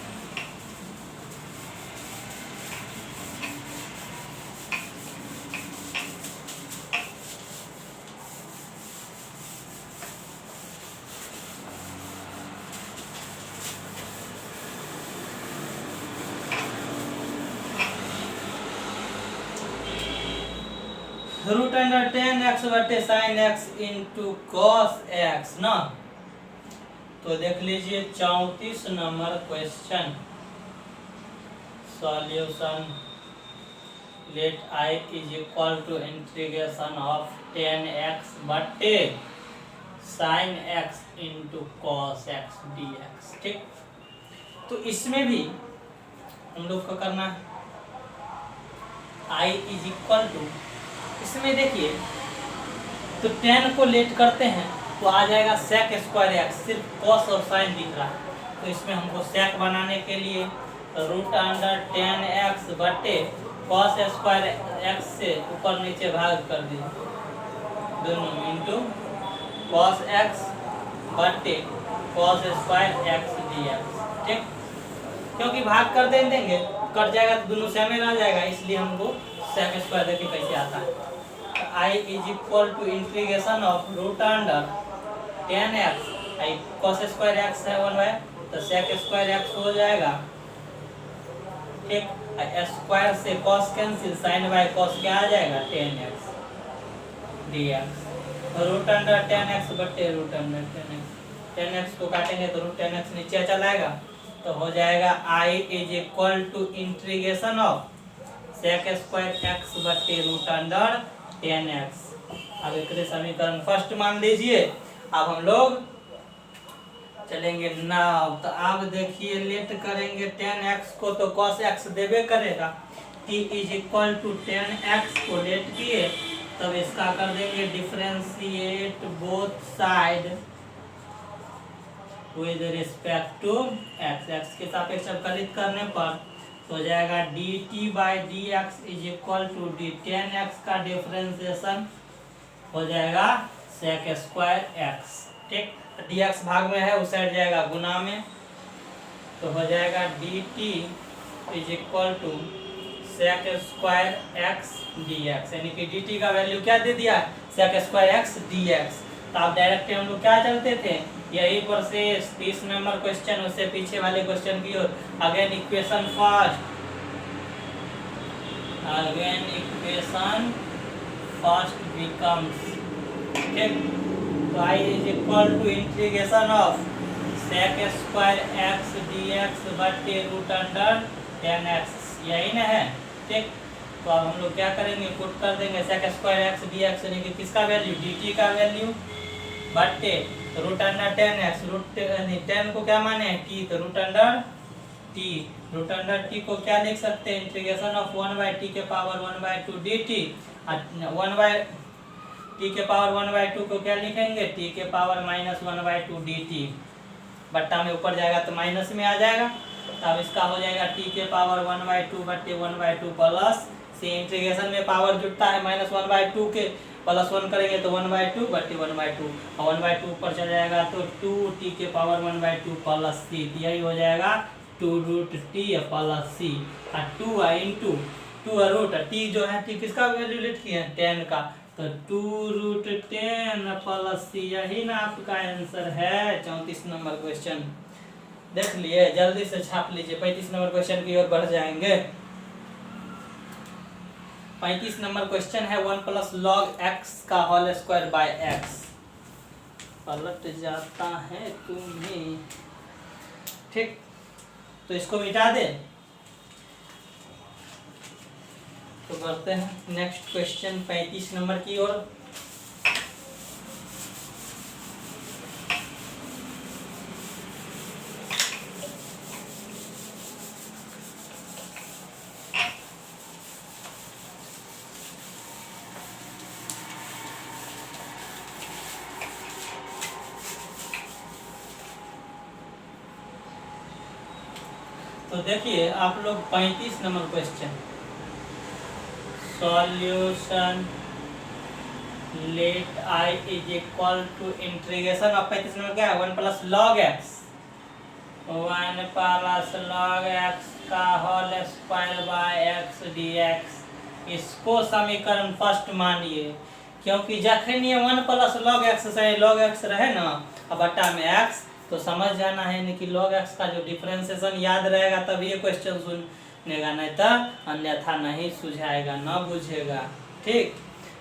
रूट अंडर 10x बटे sine x into cos x ना। तो देख लीजिए 34 number question solution, let I is equal to integration of 10x बटे sine x into cos x dx। ठीक, तो इसमें भी हम लोग को करना है I इज इक्वल टू, इसमें देखिए तो 10 को लेट करते हैं तो आ जाएगा सेक स्क्वायर एक्स, सिर्फ कॉस और साइन दिख रहा है। तो इसमें हमको सेक बनाने के लिए रूट अंडर 10x बटे कॉस स्क्वायर एक्स से ऊपर नीचे भाग कर दीजिए दोनों इंटू कॉस एक्स बटे कॉस स्क्वायर एक्स dx। ठीक, क्योंकि भाग कर देंगे कट जाएगा तो दोनों सेम रह जाएगा, इसलिए हमको सेक स्क्वायर देखिए कैसे आता है। I is equal to integration of root under 10x, I cos square x है 1 बाय, तो sec स्क्वायर x हो जाएगा। ठीक, स्क्वायर से cos cancel, sin by cos क्या आ जाएगा 10x dx। Root under 10x बटे रूट अंडर 10x, 10x को काटेंगे तो रूट 10x नीचे चला आएगा, तो हो जाएगा I is equal to integration of sec square x बटे रूट अंडर 10x। अब एक समीकरण फर्स्ट मान लीजिए। अब हम लोग चलेंगे नाउ। तो अब देखिए लेट करेंगे 10x को, तो cos x देवे करेगा। t is equal to 10x को लेट किए, तब इसका कर देंगे differentiate both side with respect to x। x के सापेक्ष अवकलित करने पर तो हो जाएगा dt by D X is equal to D 10x का डिफरेंशिएशन हो जाएगा sec स्क्वायर x। ठीक, dx भाग में है, उस साइड जाएगा गुना में, तो हो जाएगा dt is equal to sec square x dx, यानी कि dt का वैल्यू क्या दे दिया, sec स्क्वायर x dx। तो आप डायरेक्ट हम लोग क्या चलते थे, यही पर से 30 नंबर क्वेश्चन, उससे पीछे वाले क्वेश्चन की ओर। अगेन इक्वेशन फर्स्ट बिकम्स, ठीक, तो i is equal to integration of sec square x dx बटे रूट अंडर 10x, यही ना है। ठीक, तो अब हम लोग क्या करेंगे, पुट कर देंगे sec स्क्वायर x dx यानी कि किसका वैल्यू, dt का वैल्यू बटे रूट अंडर 10x। रूट 10 को क्या माने t, तो root under t। Root under t को क्या लिख सकते हैं, इंटीग्रेशन ऑफ 1/t के पावर 1/2 dt। 1/t के पावर 1/2 को क्या लिखेंगे, t के पावर -1/2 dt। बट्टा में ऊपर जाएगा तो माइनस में आ जाएगा, तब इसका हो जाएगा t के पावर 1/2 बटे 1/2 प्लस से इंटीग्रेशन में पावर जुड़ता है -1/2 के, प्लस 1 करेंगे तो 1/2 बटे 1/2, और 1/2 ऊपर चल जाएगा तो 2t के पावर 1/2 प्लस c, यही हो जाएगा 2√t plus c। 2 into 2 root t जो है, t किसका वैल्यू लेट किए हैं, 10 का, तो 2√10 प्लस c, यही ना आपका आंसर है 34 नंबर क्वेश्चन। देख लिए, जल्दी से छाप लीजिए, 35 नंबर क्वेश्चन की ओर बढ़ जाएंगे। 35 नंबर क्वेश्चन है 1 प्लस लॉग x का होल स्क्वायर बाय x। पलट जाता है तुम्हें, ठीक, तो इसको मिटा दे। तो करते हैं नेक्स्ट क्वेश्चन 35 नंबर की ओर। तो देखिए आप लोग 35 number question, solution let i is equal to integration of 35 number क्या है, 1 plus log x, 1 plus log x का whole square by x dx। इसको समीकरण फर्स्ट मानिए, क्योंकि जखन ये 1 प्लस लॉग x से लॉग x रहे ना अब बट्टा में x, तो समझ जाना है नहीं कि log x का जो डिफरेंशिएशन याद रहेगा तब ये क्वेश्चन सुनेगा, नहीं तो अन्यथा नहीं सुझाएगा, ना बुझेगा। ठीक,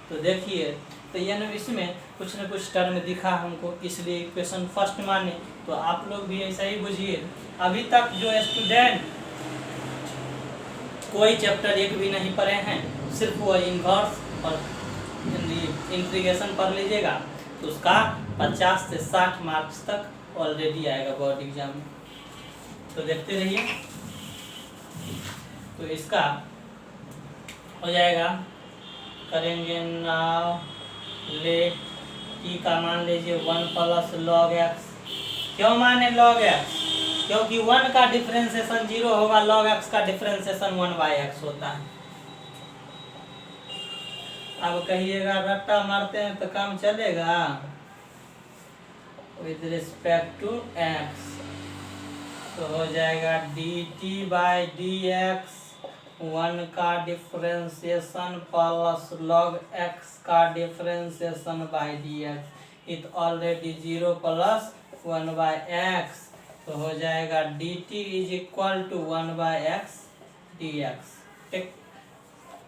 तो देखिए, तो ये ना इसमें कुछ न कुछ टर्म दिखा हमको, इसलिए इक्वेशन फर्स्ट माने। तो आप लोग भी ऐसा ही बुझिए। अभी तक जो स्टूडेंट कोई चैप्टर एक भी नहीं पढ़े हैं, सिर्फ वो इनवर्स और इंटीग्रेशन पढ़ लीजिएगा, तो उसका 50 से 60 मार्क्स तक ऑलरेडी आएगा बोर्ड एग्जाम में। तो देखते रहिए। तो इसका हो जाएगा, करेंगे नाउ लेट t का मान लीजिए 1 प्लस लॉग x। क्यों माने लॉग x, क्योंकि 1 का डिफरेंशिएशन 0 होगा, log x का डिफरेंशिएशन 1/x होता है। अब कहिएगा रट्टा मारते हैं तो काम चलेगा, विद रिस्पेक्ट टू x, तो हो जाएगा dt बाई डी एक्स, 1 का डिफरेंशिएशन प्लस log x का differentiation by D x, it already 0 plus 1/x, तो हो जाएगा dt is equal to 1/x dx। ठीक,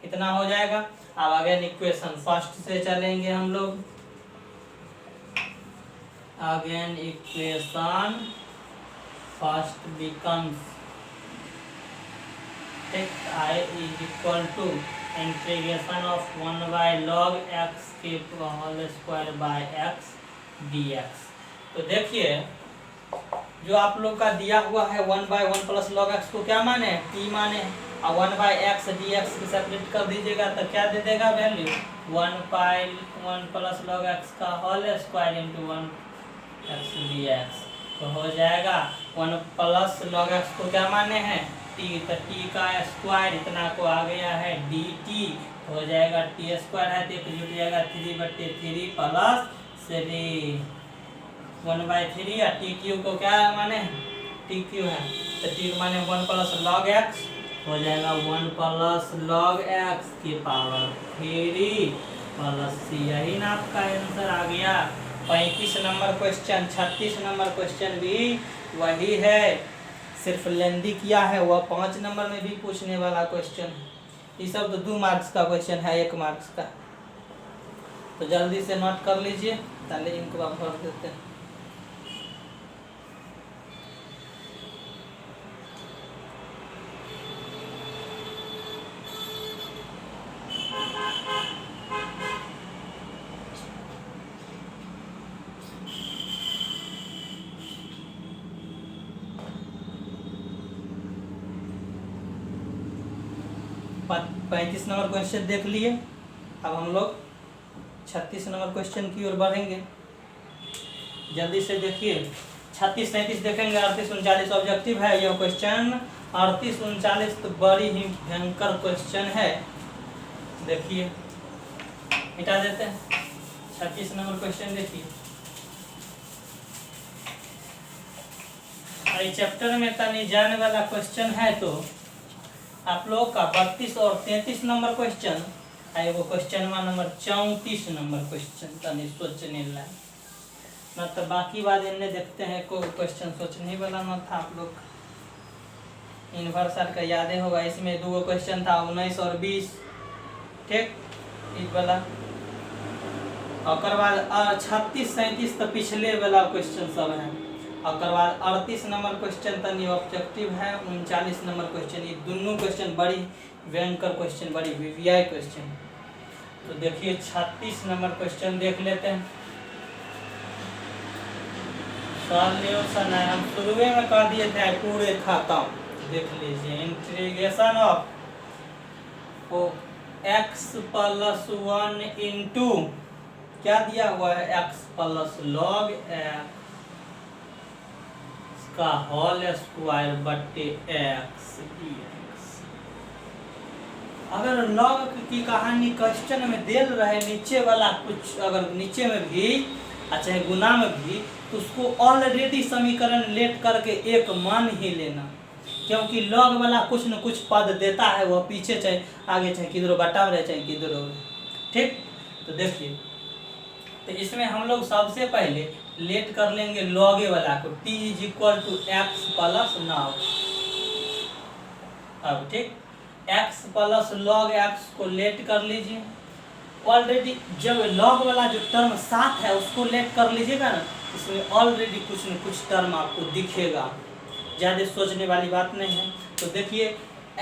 इतना हो जाएगा। अब अगेन इक्वेशन फर्स्ट से चलेंगे हम लोग। अगेन इक्वेशन फर्स्ट बिकम्स, ठीक, i is equal to integration of 1/log x के whole square by x dx। तो देखिए जो आप लोग का दिया हुआ है 1/1 प्लस लॉग एक्स को क्या माने, टी माने, और 1/x dx को सेपरेट कर दीजिएगा तो क्या दे देगा वैल्यू 1/1 प्लस लॉग एक्स का whole square into 1x dx। तो हो जाएगा 1 प्लस लॉग एक्स को क्या माने हैं टी, तो टी का स्क्वायर इतना को आ गया है dt, हो जाएगा टी स्क्वायर है तो एक जुट जाएगा 3/3 प्लस 3 1/3, या टी क्यू को क्या माने टी क्यू है तो टी माने 1 प्लस लॉग एक्स, हो जाएगा 1 प्लस लॉग एक्स की पावर 3 प्लस c। यही ना आपका आंसर आ गया 35 नंबर क्वेश्चन। 36 नंबर क्वेश्चन भी वही है, सिर्फ लेंदी किया है, वह 5 नंबर में भी पूछने वाला क्वेश्चन। ये सब तो 2 मार्क्स का क्वेश्चन है, 1 मार्क्स का, तो जल्दी से नोट कर लीजिए, पहले इनको भर देते हैं। पैंतीस नंबर क्वेश्चन देख लिए, अब हम लोग 36 नंबर क्वेश्चन की ओर बढ़ेंगे। जल्दी से देखिए, 36 37 देखेंगे, 38 39 ऑब्जेक्टिव है यह क्वेश्चन। 38 39 तो बड़ी ही भयंकर क्वेश्चन है, देखिए मिटा देते हैं। 36 नंबर क्वेश्चन देखिए, चैप्टर में तनी जाने वाला क्वेश्चन है, तो आप लोग का 32 और 33 नंबर क्वेश्चन है, वो क्वेश्चन नंबर 34 नंबर क्वेश्चन तनी सोचने ला न, तो बाकी बात इन्हें देखते हैं, कोई क्वेश्चन सोचने वाला न था। आप लोग यूनिवर्सल का यादें होगा, इसमें 2 क्वेश्चन था 19 और 20, ठीक इस वाला, और बाद 36 37 तो पिछले वाला क्वेश्चन सब है, और बाद 38 नंबर क्वेश्चन तनी ऑब्जेक्टिव है, 39 नंबर क्वेश्चन, ये दोनों क्वेश्चन बड़ी भयंकर क्वेश्चन, बड़ी वीवीआई क्वेश्चन। तो देखिए 36 नंबर क्वेश्चन देख लेते हैं। सॉल्यूशन है, हम शुरू में कर दिए थे पूरे खत्म, देख लीजिए। Integration of x plus 1 into क्या दिया हुआ है x प्लस लॉग x का होल स्क्वायर बटे x dx। अगर लॉग की कहानी क्वेश्चन में दे रहे नीचे वाला कुछ, अगर नीचे में भी अच्छा गुना में भी, तो उसको ऑलरेडी समीकरण लेट करके एक मान ही लेना, क्योंकि लॉग वाला कुछ न कुछ पद देता है, वह पीछे चाहे आगे चाहे किधर बटा रहे चाहे किधर हो, ठीक। तो देखिए, तो इसमें हम लोग सबसे पहले लेट कर लेंगे लॉगे वाला को, t is equal to x plus now, अब ठीक x प्लस लॉग x को लेट कर लीजिए। ऑलरेडी जब लॉग वाला जो टर्म 7 है उसको लेट कर लीजिएगा ना, इसमें ऑलरेडी कुछ न कुछ टर्म आपको दिखेगा, ज़्यादा सोचने वाली बात नहीं है। तो देखिए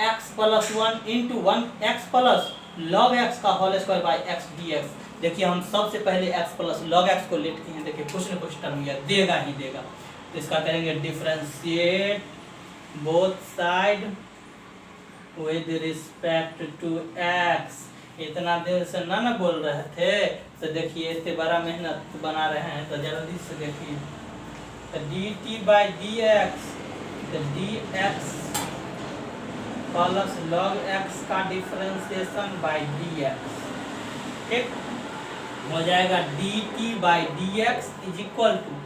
x plus 1 into 1 x plus log x का whole square by x dx। देखिए हम सबसे पहले x प्लस लॉग एक्स को लेट किए हैं, देखिए कुछ न कुछ टर्म यह देगा ही देगा, तो इसका करेंगे differentiate both side with respect to x। इतना देर से ना बोल रहे थे, तो देखिए इतने बड़ा मेहनत बना रहे हैं, तो जल्दी से देखिए, तो dt बाई dx, तो dx प्लस लॉग x का डिफरेंशिएशन बाई dx, ठीक हो जाएगा dt by dx is equal to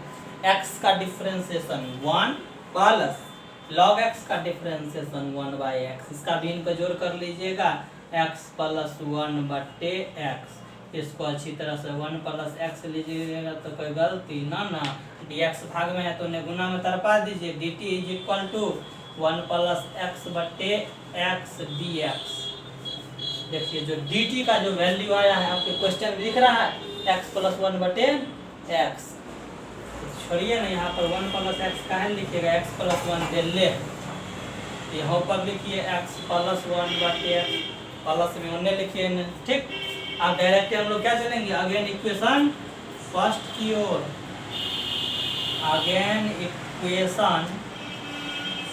x का डिफरेंशिएशन 1 प्लस लॉग x का डिफरेंशिएशन 1 बाई एक्स। इसका भी इनको जोड़ कर लीजिएगा, x प्लस 1 बटे x। इसको अच्छी तरह से 1 प्लस x लीजिएगा तो कोई गलती ना, dx भाग में है तो उन्हें गुना में तरपा दीजिए, dt is equal to 1 plus x बटे x dx। देखिए जो dt का जो वैल्यू आया है आपके क्वेश्चन में दिख रहा है, x प्लस 1 बटे x, छोड़िए ना, यहाँ पर 1 प्लस x कहाँ लिखिएगा, x प्लस 1 दे ले, यहाँ पर लिखिए x प्लस 1 बटे x, प्लस में उन्हें लिखिए, ठीक। अब डायरेक्ट हम लोग क्या चलेंगे, अगेन इक्वेशन फर्स्ट की ओर, अगेन इक्वेशन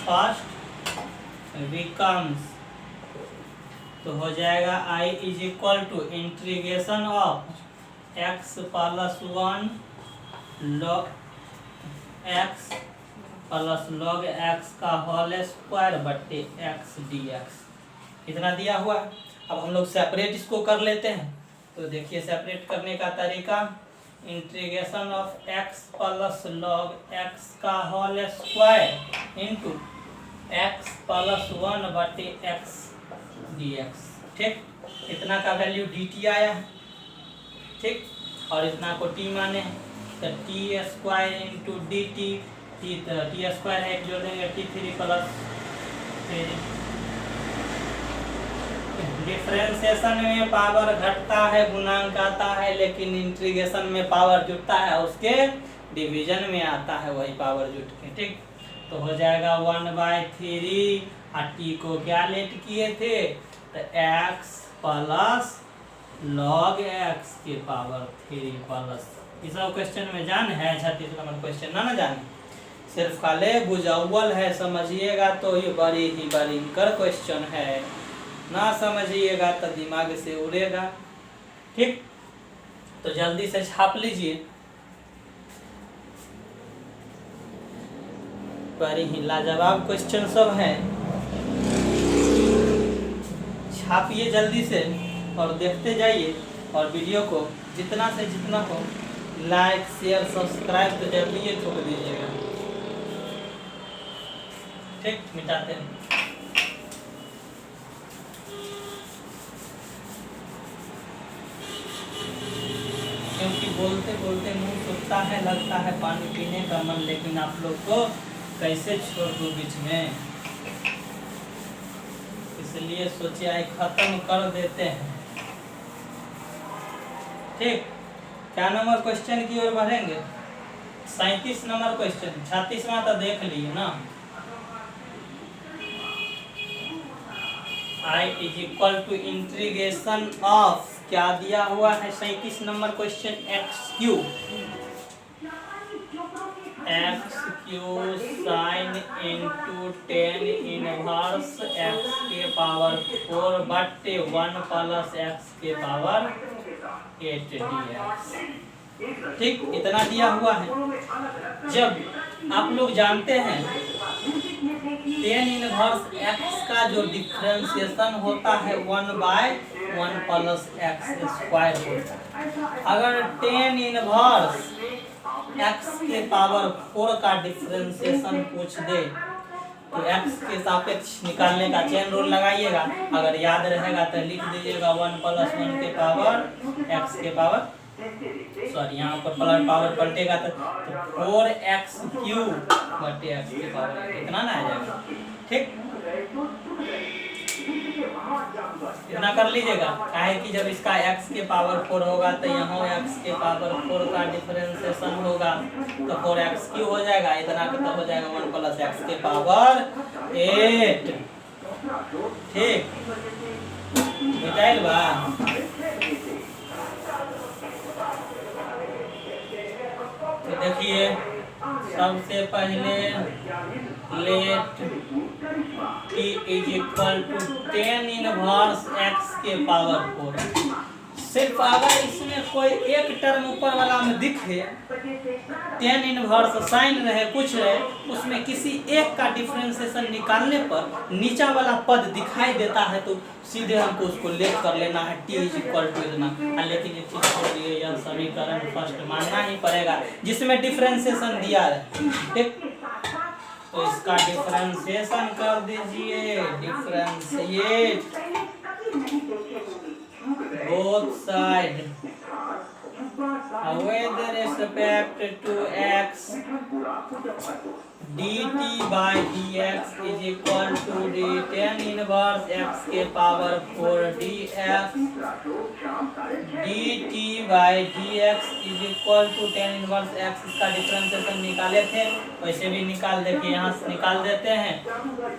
फर्स्ट बिकम्स, तो हो जाएगा I is equal to integration of x plus 1 log x plus log x का होल स्क्वायर बट्टे x dx, इतना दिया हुआ है। अब हम लोग सेपरेट इसको कर लेते हैं। तो देखिए सेपरेट करने का तरीका, integration of x plus log x का whole square into x plus 1 बटे x dx, ठीक। इतना का वैल्यू dt आया है, ठीक, और इतना को t माने हैं, तो T square into D T, T square है, एक जोड़ देंगे t3 प्लस 3। डिफरेंशिएशन में पावर घटता है, गुणांक आता है, लेकिन इंटीग्रेशन में पावर जुटता है, उसके डिवीजन में आता है वही पावर जुट के, ठीक। तो हो जाएगा 1/3, और टी को क्या लेट किए थे, तो x प्लस log x के पावर 3 प्लस, इस क्वेश्चन में जान है 36 नंबर क्वेश्चन ना जाने, सिर्फ खाले बुझावल है, समझिएगा तो ये बड़ी ही भयंकर क्वेश्चन है, ना समझिएगा तो दिमाग से उड़ेगा, ठीक। तो जल्दी से छाप लीजिए, बड़ी ही लाजवाब क्वेश्चन सब है, छापिए जल्दी से और देखते जाइए, और वीडियो को जितना से जितना हो लाइक शेयर सब्सक्राइब तो जल्दी ठोक दीजिएगा, ठीक। मिटाते हैं, क्योंकि बोलते बोलते मुंह सूखता है, लगता है पानी पीने का मन, लेकिन आप लोग को कैसे छोड़ दूं बीच में, इसलिए सोचे आए खत्म कर देते हैं, ठीक। क्या नंबर क्वेश्चन की ओर बढ़ेंगे, 37 नंबर क्वेश्चन, 36वां तो देख लिए ना। I is equal to integration of, क्या दिया हुआ है 37 number question, x cube sine into 10 inverse x के पावर 4 बट्टे 1 प्लस x के पावर 8 dx, ठीक। इतना दिया हुआ है। जब आप लोग जानते हैं 10 इनवर्स x का जो डिफरेंशिएशन होता है 1/1 प्लस x स्क्वायर होता है। अगर 10 इनवर्स x के पावर 4 का डिफरेंशिएशन पूछ दे तो x के सापेक्ष निकालने का चेन रूल लगाइएगा, अगर याद रहेगा तो लिख दीजिएगा 1 प्लस 1 के पावर x के पावर, सॉरी यहाँ पर पावर पलटेगा तो 4x क्यूब बटे x के पावर, इतना ना आ जाएगा, ठीक। इतना कर लीजिएगा, काहे कि जब इसका x के पावर 4 होगा तो यहाँ x के पावर 4 का डिफरेंशिएशन होगा तो 4x क्यूब हो जाएगा, इतना कितना हो जाएगा 1 प्लस x के पावर 8, ठीक। मिटाइल बा, तो देखिए सबसे पहले let t is equal to 10 inverse x के पावर 4, सिर्फ अगर इसमें कोई एक टर्म ऊपर वाला में दिखे 10 इनवर्स साइन रहे कुछ रहे, उसमें किसी एक का डिफरेंशिएशन निकालने पर नीचा वाला पद दिखाई देता है तो सीधे हमको उसको लेट कर लेना है t इज इक्वल टू इतना, लेकिन ये चीज के लिए यह समीकरण फर्स्ट मानना ही पड़ेगा जिसमें डिफरेंशिएशन दिया है, ठीक। तो इसका डिफरेंशिएशन कर दीजिए, differentiate both side with respect to x, dt by dx is equal to d10 inverse x के power 4 dx, dt by dx is equal to 10 inverse x, इसका डिफरेंशिएशन निकाले थे वैसे भी निकाल देते, यहाँ से निकाल देते हैं,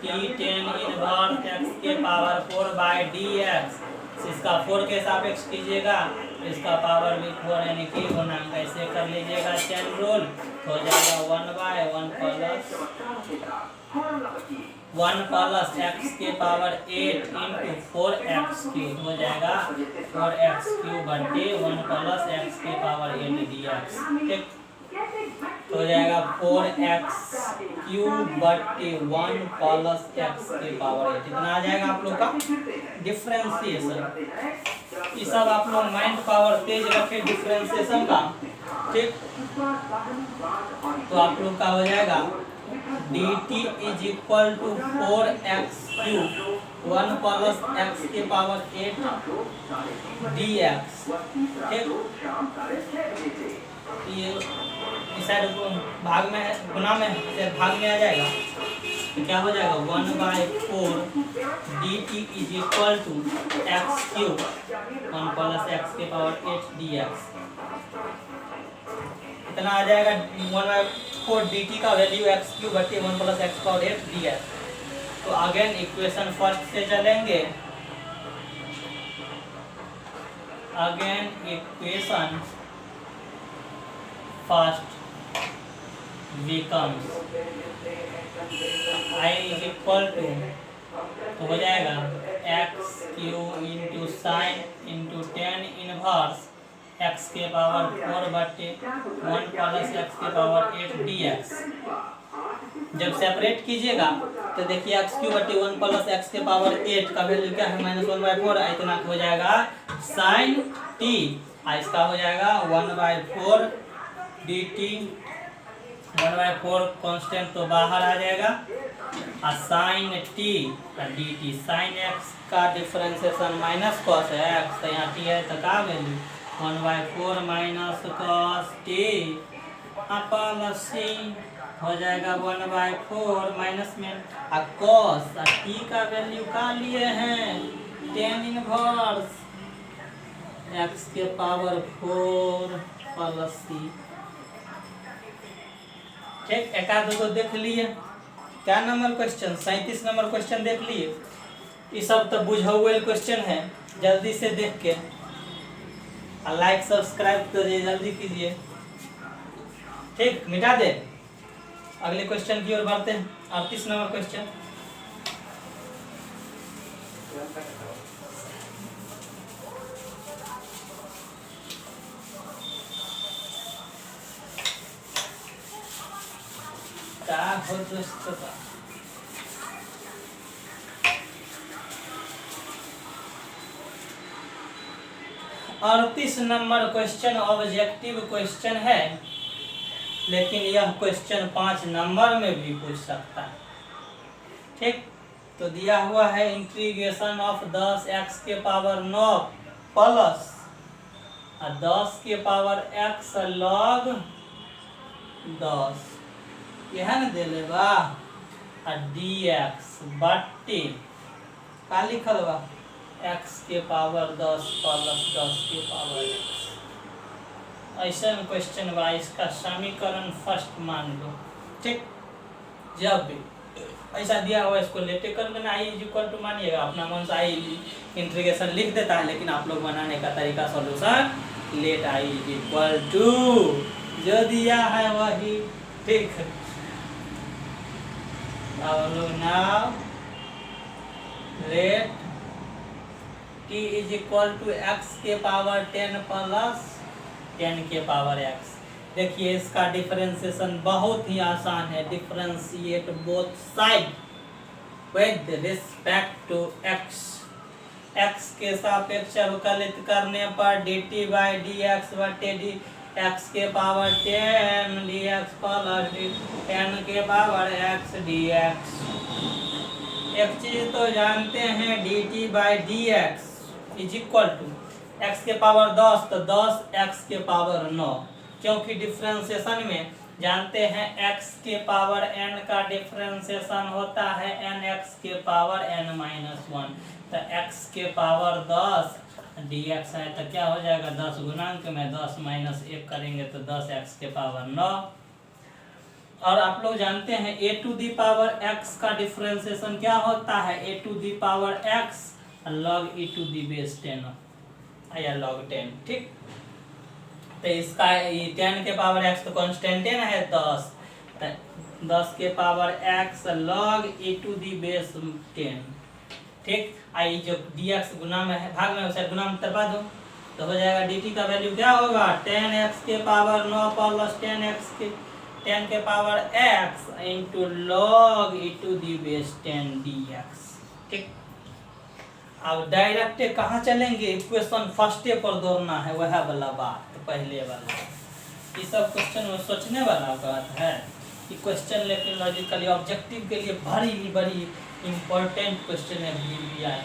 t10 इनवर्स x के पावर 4 by dx इसका 4 के सापेक्ष कीजिएगा, इसका पावर भी 4 यानी कि गुणांक ऐसे कर लीजिएगा चेन रूल, तो हो जाएगा 1 प्लस x के पावर 8 इंटू 4x क्यूब हो जाएगा 4x क्यूब बटे 1 प्लस x के पावर 8 dx। ठीक, तो हो जाएगा 4x क्यूब बटे 1 प्लस x के पावर 8। इतना आ जाएगा आप लोग का डिफरेंशिएशन। ये सब आप लोग माइंड पावर तेज रखे डिफरेंशिएशन का। ठीक, तो आप लोग का हो जाएगा dt is equal to 4x cube 1 plus x के पावर 8 dx। ठीक, ये इस साइड भाग में है, गुना में है, भाग में आ जाएगा तो क्या हो जाएगा 1/4 dt is equal to x cube 1 plus x के पावर 8 dx। इतना आ जाएगा 1/4 dt का वैल्यू x क्यूब बटे 1 प्लस x पावर 8 dx। तो अगेन इक्वेशन फर्स्ट से चलेंगे, again equation first becomes I is equal to, तो हो जाएगा x cube into sine into tan inverse x के पावर 4 बटे 1 प्लस x के पावर 8 dx। जब सेपरेट कीजिएगा तो देखिए x क्यूब बटे 1 प्लस x के पावर 8 का वैल्यू क्या है -1/4, इतना हो जाएगा साइन t, इसका हो जाएगा 1/4 dt 1/4 कांस्टेंट तो बाहर आ जाएगा और sine t dt sine x का डिफरेंशिएशन माइनस कॉस x, तो यहाँ t है तो का value 1/4 minus cos t plus c हो जाएगा 1/4 माइनस में कॉस t का वैल्यू का लिए हैं टेन इनवर्स x के पावर 4 प्लस c। ठीक, एक आध दो देख लिए। क्या नंबर क्वेश्चन 37 नंबर क्वेश्चन देख लिए। ये सब तो बुझा हुए क्वेश्चन है, जल्दी से देख के लाइक सब्सक्राइब करिए, जल्दी कीजिए। ठीक, मिटा दे, अगले क्वेश्चन की ओर बढ़ते हैं। 38 नंबर क्वेश्चन, क्या हो दोस्तों का 38 नंबर क्वेश्चन ऑब्जेक्टिव क्वेश्चन है, लेकिन यह क्वेश्चन 5 नंबर में भी पूछ सकता है। ठीक, तो दिया हुआ है इंटीग्रेशन ऑफ 10x के पावर 9 प्लस 10 के पावर x log 10 यह न दे लेगा dx बट्टी का लिखल बा x के पावर 10 प्लस 10 के पावर x। ऐसा क्वेश्चन बा, इसका समीकरण फर्स्ट मान लो। ठीक, जब भी ऐसा दिया हुआ इसको लेटे कर लेना, आई इज इक्वल टू मानिएगा, अपना मन से आई इंटीग्रेशन लिख देता है, लेकिन आप लोग बनाने का तरीका solution let I is equal to जो दिया है वही। ठीक, अब लोग now let t is equal to x के पावर 10 प्लस 10 के पावर x। देखिए इसका डिफरेंशिएशन बहुत ही आसान है, differentiate both side with respect to x। x के सापेक्ष अवकलित करने पर dt बाई dx बटे x के पावर 10 dx प्लस 10 के पावर x dx। एक चीज तो जानते हैं dt by dx is equal to x के पावर 10 तो 10 x के पावर 9, क्योंकि डिफरेंशिएशन में जानते हैं x के पावर n का डिफरेंशिएशन होता है nx के पावर n माइनस 1, तो x के पावर 10 dx है तो क्या हो जाएगा 10 गुणांक में 10 माइनस 1 करेंगे तो 10x के पावर 9। और आप लोग जानते हैं a to the power x का डिफरेंशिएशन क्या होता है, a to the power x log e to the base 10 या log 10, ठीक। तो इसका 10 के पावर x तो कॉन्स्टेंट है ना, है 10, 10 के power x log e to the base 10, ठीक। आई जो dx गुना में है, भाग में उसे गुना में करवा दो तो हो जाएगा dt का वैल्यू क्या होगा 10x के पावर 9 प्लस 10 के पावर x इंटू log e to the base 10 dx, ठीक। अब डायरेक्ट कहाँ चलेंगे, इक्वेशन फर्स्ट पर दौड़ना है, वह वाला बात पहले वाला। ये सब क्वेश्चन में सोचने वाला बात है कि क्वेश्चन, लेकिन लॉजिकली ऑब्जेक्टिव के लिए बड़ी इम्पोर्टेंट क्वेश्चन है BBI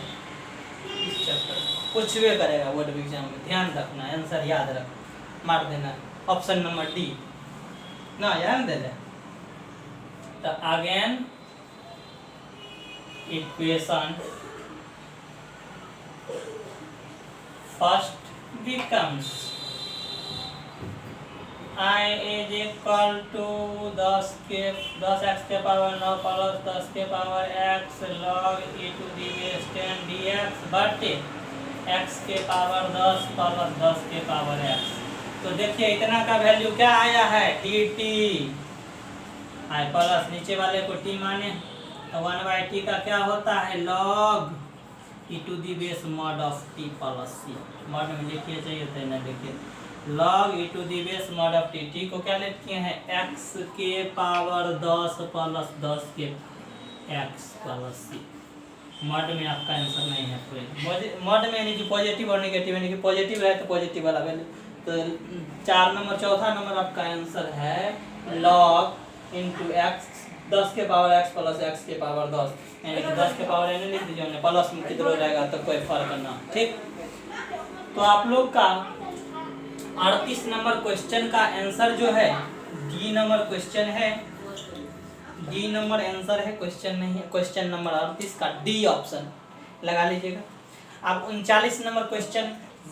इस चैप्टर। कुछ भी करेगा बोर्ड एग्जाम में, ध्यान रखना, आंसर याद रख मार देना, ऑप्शन नंबर डी ना याद दे दे। तो again equation first becomes I is equal to 10x के पावर 9 प्लस 10 के power x log e to the base 10 dx बटे x के पावर 10 प्लस 10 के पावर x। तो देखिए इतना का वैल्यू क्या आया है dt, आई प्लस नीचे वाले को t माने तो 1/t का क्या होता है log e to the base mod of t plus c। Mod में लिखिए चाहिए थे ना, देखिए log e to the base mod of t को क्या लिखे हैं x के पावर 10 प्लस 10 के x प्लस c। मॉड में आपका आंसर नहीं है कोई, मॉड में यानी कि पॉजिटिव और नेगेटिव, यानी कि पॉजिटिव है तो पॉजिटिव वाला वैल्यू। तो 4 नंबर चौथा नंबर आपका आंसर है log इंटू x 10 के पावर x प्लस x के पावर 10, यानी कि 10 के पावर एन लिख दीजिए, प्लस में कितना हो जाएगा तो कोई फर्क ना, ठीक। तो आप लोग का 38 नंबर क्वेश्चन का आंसर जो है डी नंबर क्वेश्चन है, डी नंबर आंसर है, क्वेश्चन नहीं है। क्वेश्चन नंबर 38 का डी ऑप्शन लगा लीजिएगा। अब 39 नंबर क्वेश्चन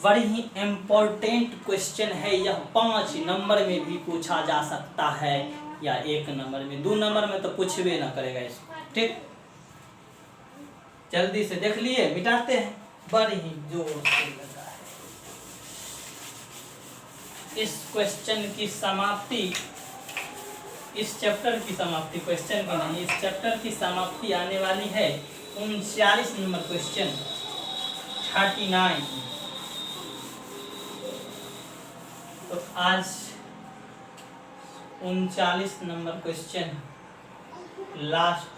बड़ी ही इम्पोर्टेंट क्वेश्चन है, यह 5 नंबर में भी पूछा जा सकता है या 1 नंबर में, 2 नंबर में तो पूछ भी ना करेगा इसको, ठीक। जल्दी से देख लिए, मिटाते हैं, बड़ी ही जोर से लगा है। इस क्वेश्चन की समाप्ति, इस चैप्टर की समाप्ति, क्वेश्चन की नहीं, इस चैप्टर की समाप्ति आने वाली है 39 नंबर क्वेश्चन 39। तो आज 39 number question last,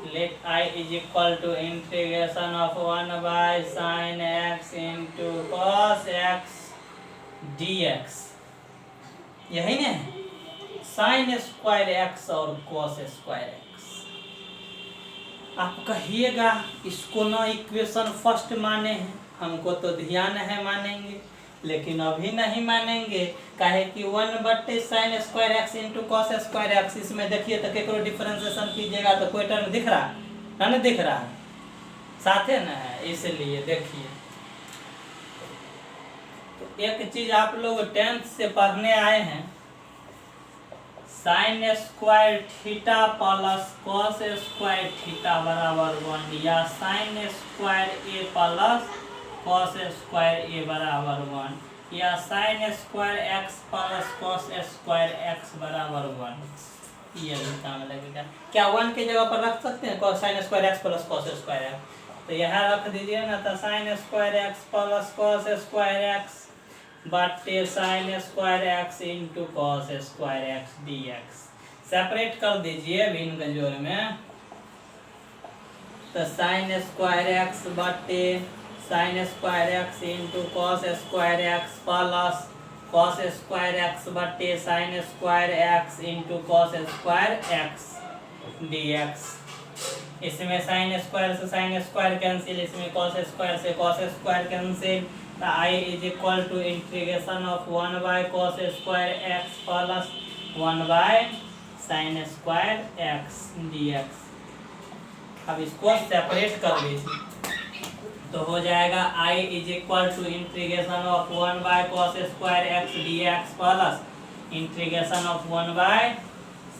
let I is equal to integration of 1 by sin x into cos x dx, यही ना है, sin स्क्वायर x और cos स्क्वायर x। आप कहिएगा इसको ना इक्वेशन फर्स्ट माने हैं, हमको तो ध्यान है मानेंगे, लेकिन अभी नहीं मानेंगे, काहे कि 1/sin square x into cos square x. इसमें देखिए तो केकरो डिफरेंशिएशन कीजिएगा तो कोई टर्म दिख रहा है ना, दिख रहा है साथ है ना, है इसलिए देखिए। तो एक चीज आप लोग 10th से पढ़ने आए हैं, sin square theta plus cos square theta बराबर 1, या sin स्क्वायर ए प्लस कॉस स्क्वायर ए बराबर 1, या sin square x plus cos square x बराबर 1। ये भी काम लगेगा क्या, 1 के जगह पर रख सकते हैं sin square x plus cos square x, तो यहाँ रख दीजिए ना, तो sin square x plus cos square x बटे sin square x into cos square x dx। Separate कर दीजिए भिन्न जोड़ में, तो sin स्क्वायर एक्स बटे sin square x into cos square x plus cos square x बटे sin square x into cos square x dx। इसमें sin square से sin स्क्वायर कैंसिल, इसमें cos स्क्वायर से cos स्क्वायर कैंसिल, तो I is equal to integration of 1 by cos square x plus 1 by sin square x dx। अब इसको separate कर लीजिए तो हो जाएगा I is equal to integration of 1 by cos square x dx plus integration of 1 by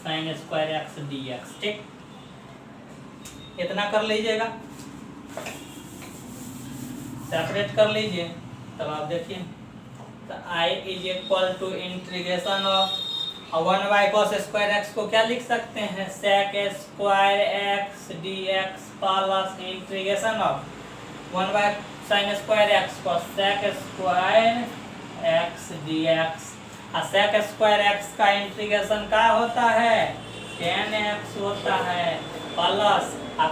sin square x dx, ठीक। इतना कर लीजिएगा। सेपरेट कर लीजिए, तब आप देखिए तो I is equal to integration of 1/cos² को क्या लिख सकते हैं, sec² d x plus integration of 1/sin² cos d x. sec² का इंटीग्रेशन का होता है 10x होता है, प्लस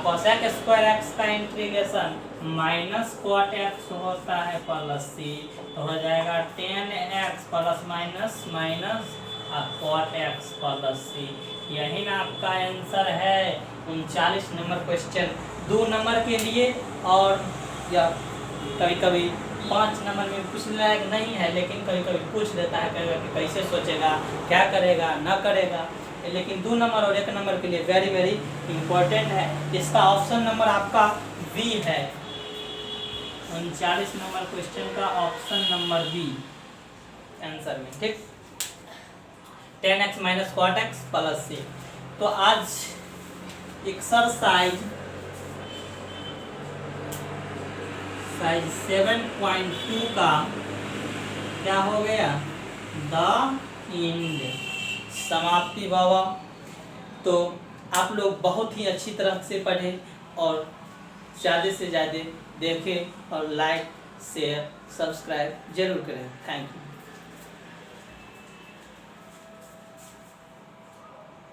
cos² का इंटीग्रेशन -cot x होता है प्लस c, तो हो जाएगा 10x plus minus minus cot x plus c। यही ना आपका आंसर है 39 नंबर क्वेश्चन। 2 नंबर के लिए और या कभी कभी 5 नंबर में पूछने लायक नहीं है, लेकिन कभी कभी पूछ देता है कि कैसे सोचेगा, क्या करेगा, ना करेगा, लेकिन 2 नंबर और 1 नंबर के लिए वेरी वेरी इंपॉर्टेंट है। इसका ऑप्शन नंबर आपका बी है, 39 नंबर क्वेश्चन का ऑप्शन नंबर बी आंसर में, ठीक। 10x minus cot x plus c। तो आज एक्सरसाइज 7.2 का क्या हो गया, द एंड, समाप्ति बाबा। तो आप लोग बहुत ही अच्छी तरह से पढ़े और ज़्यादा से ज़्यादा देखें और लाइक शेयर सब्सक्राइब जरूर करें। Thank you.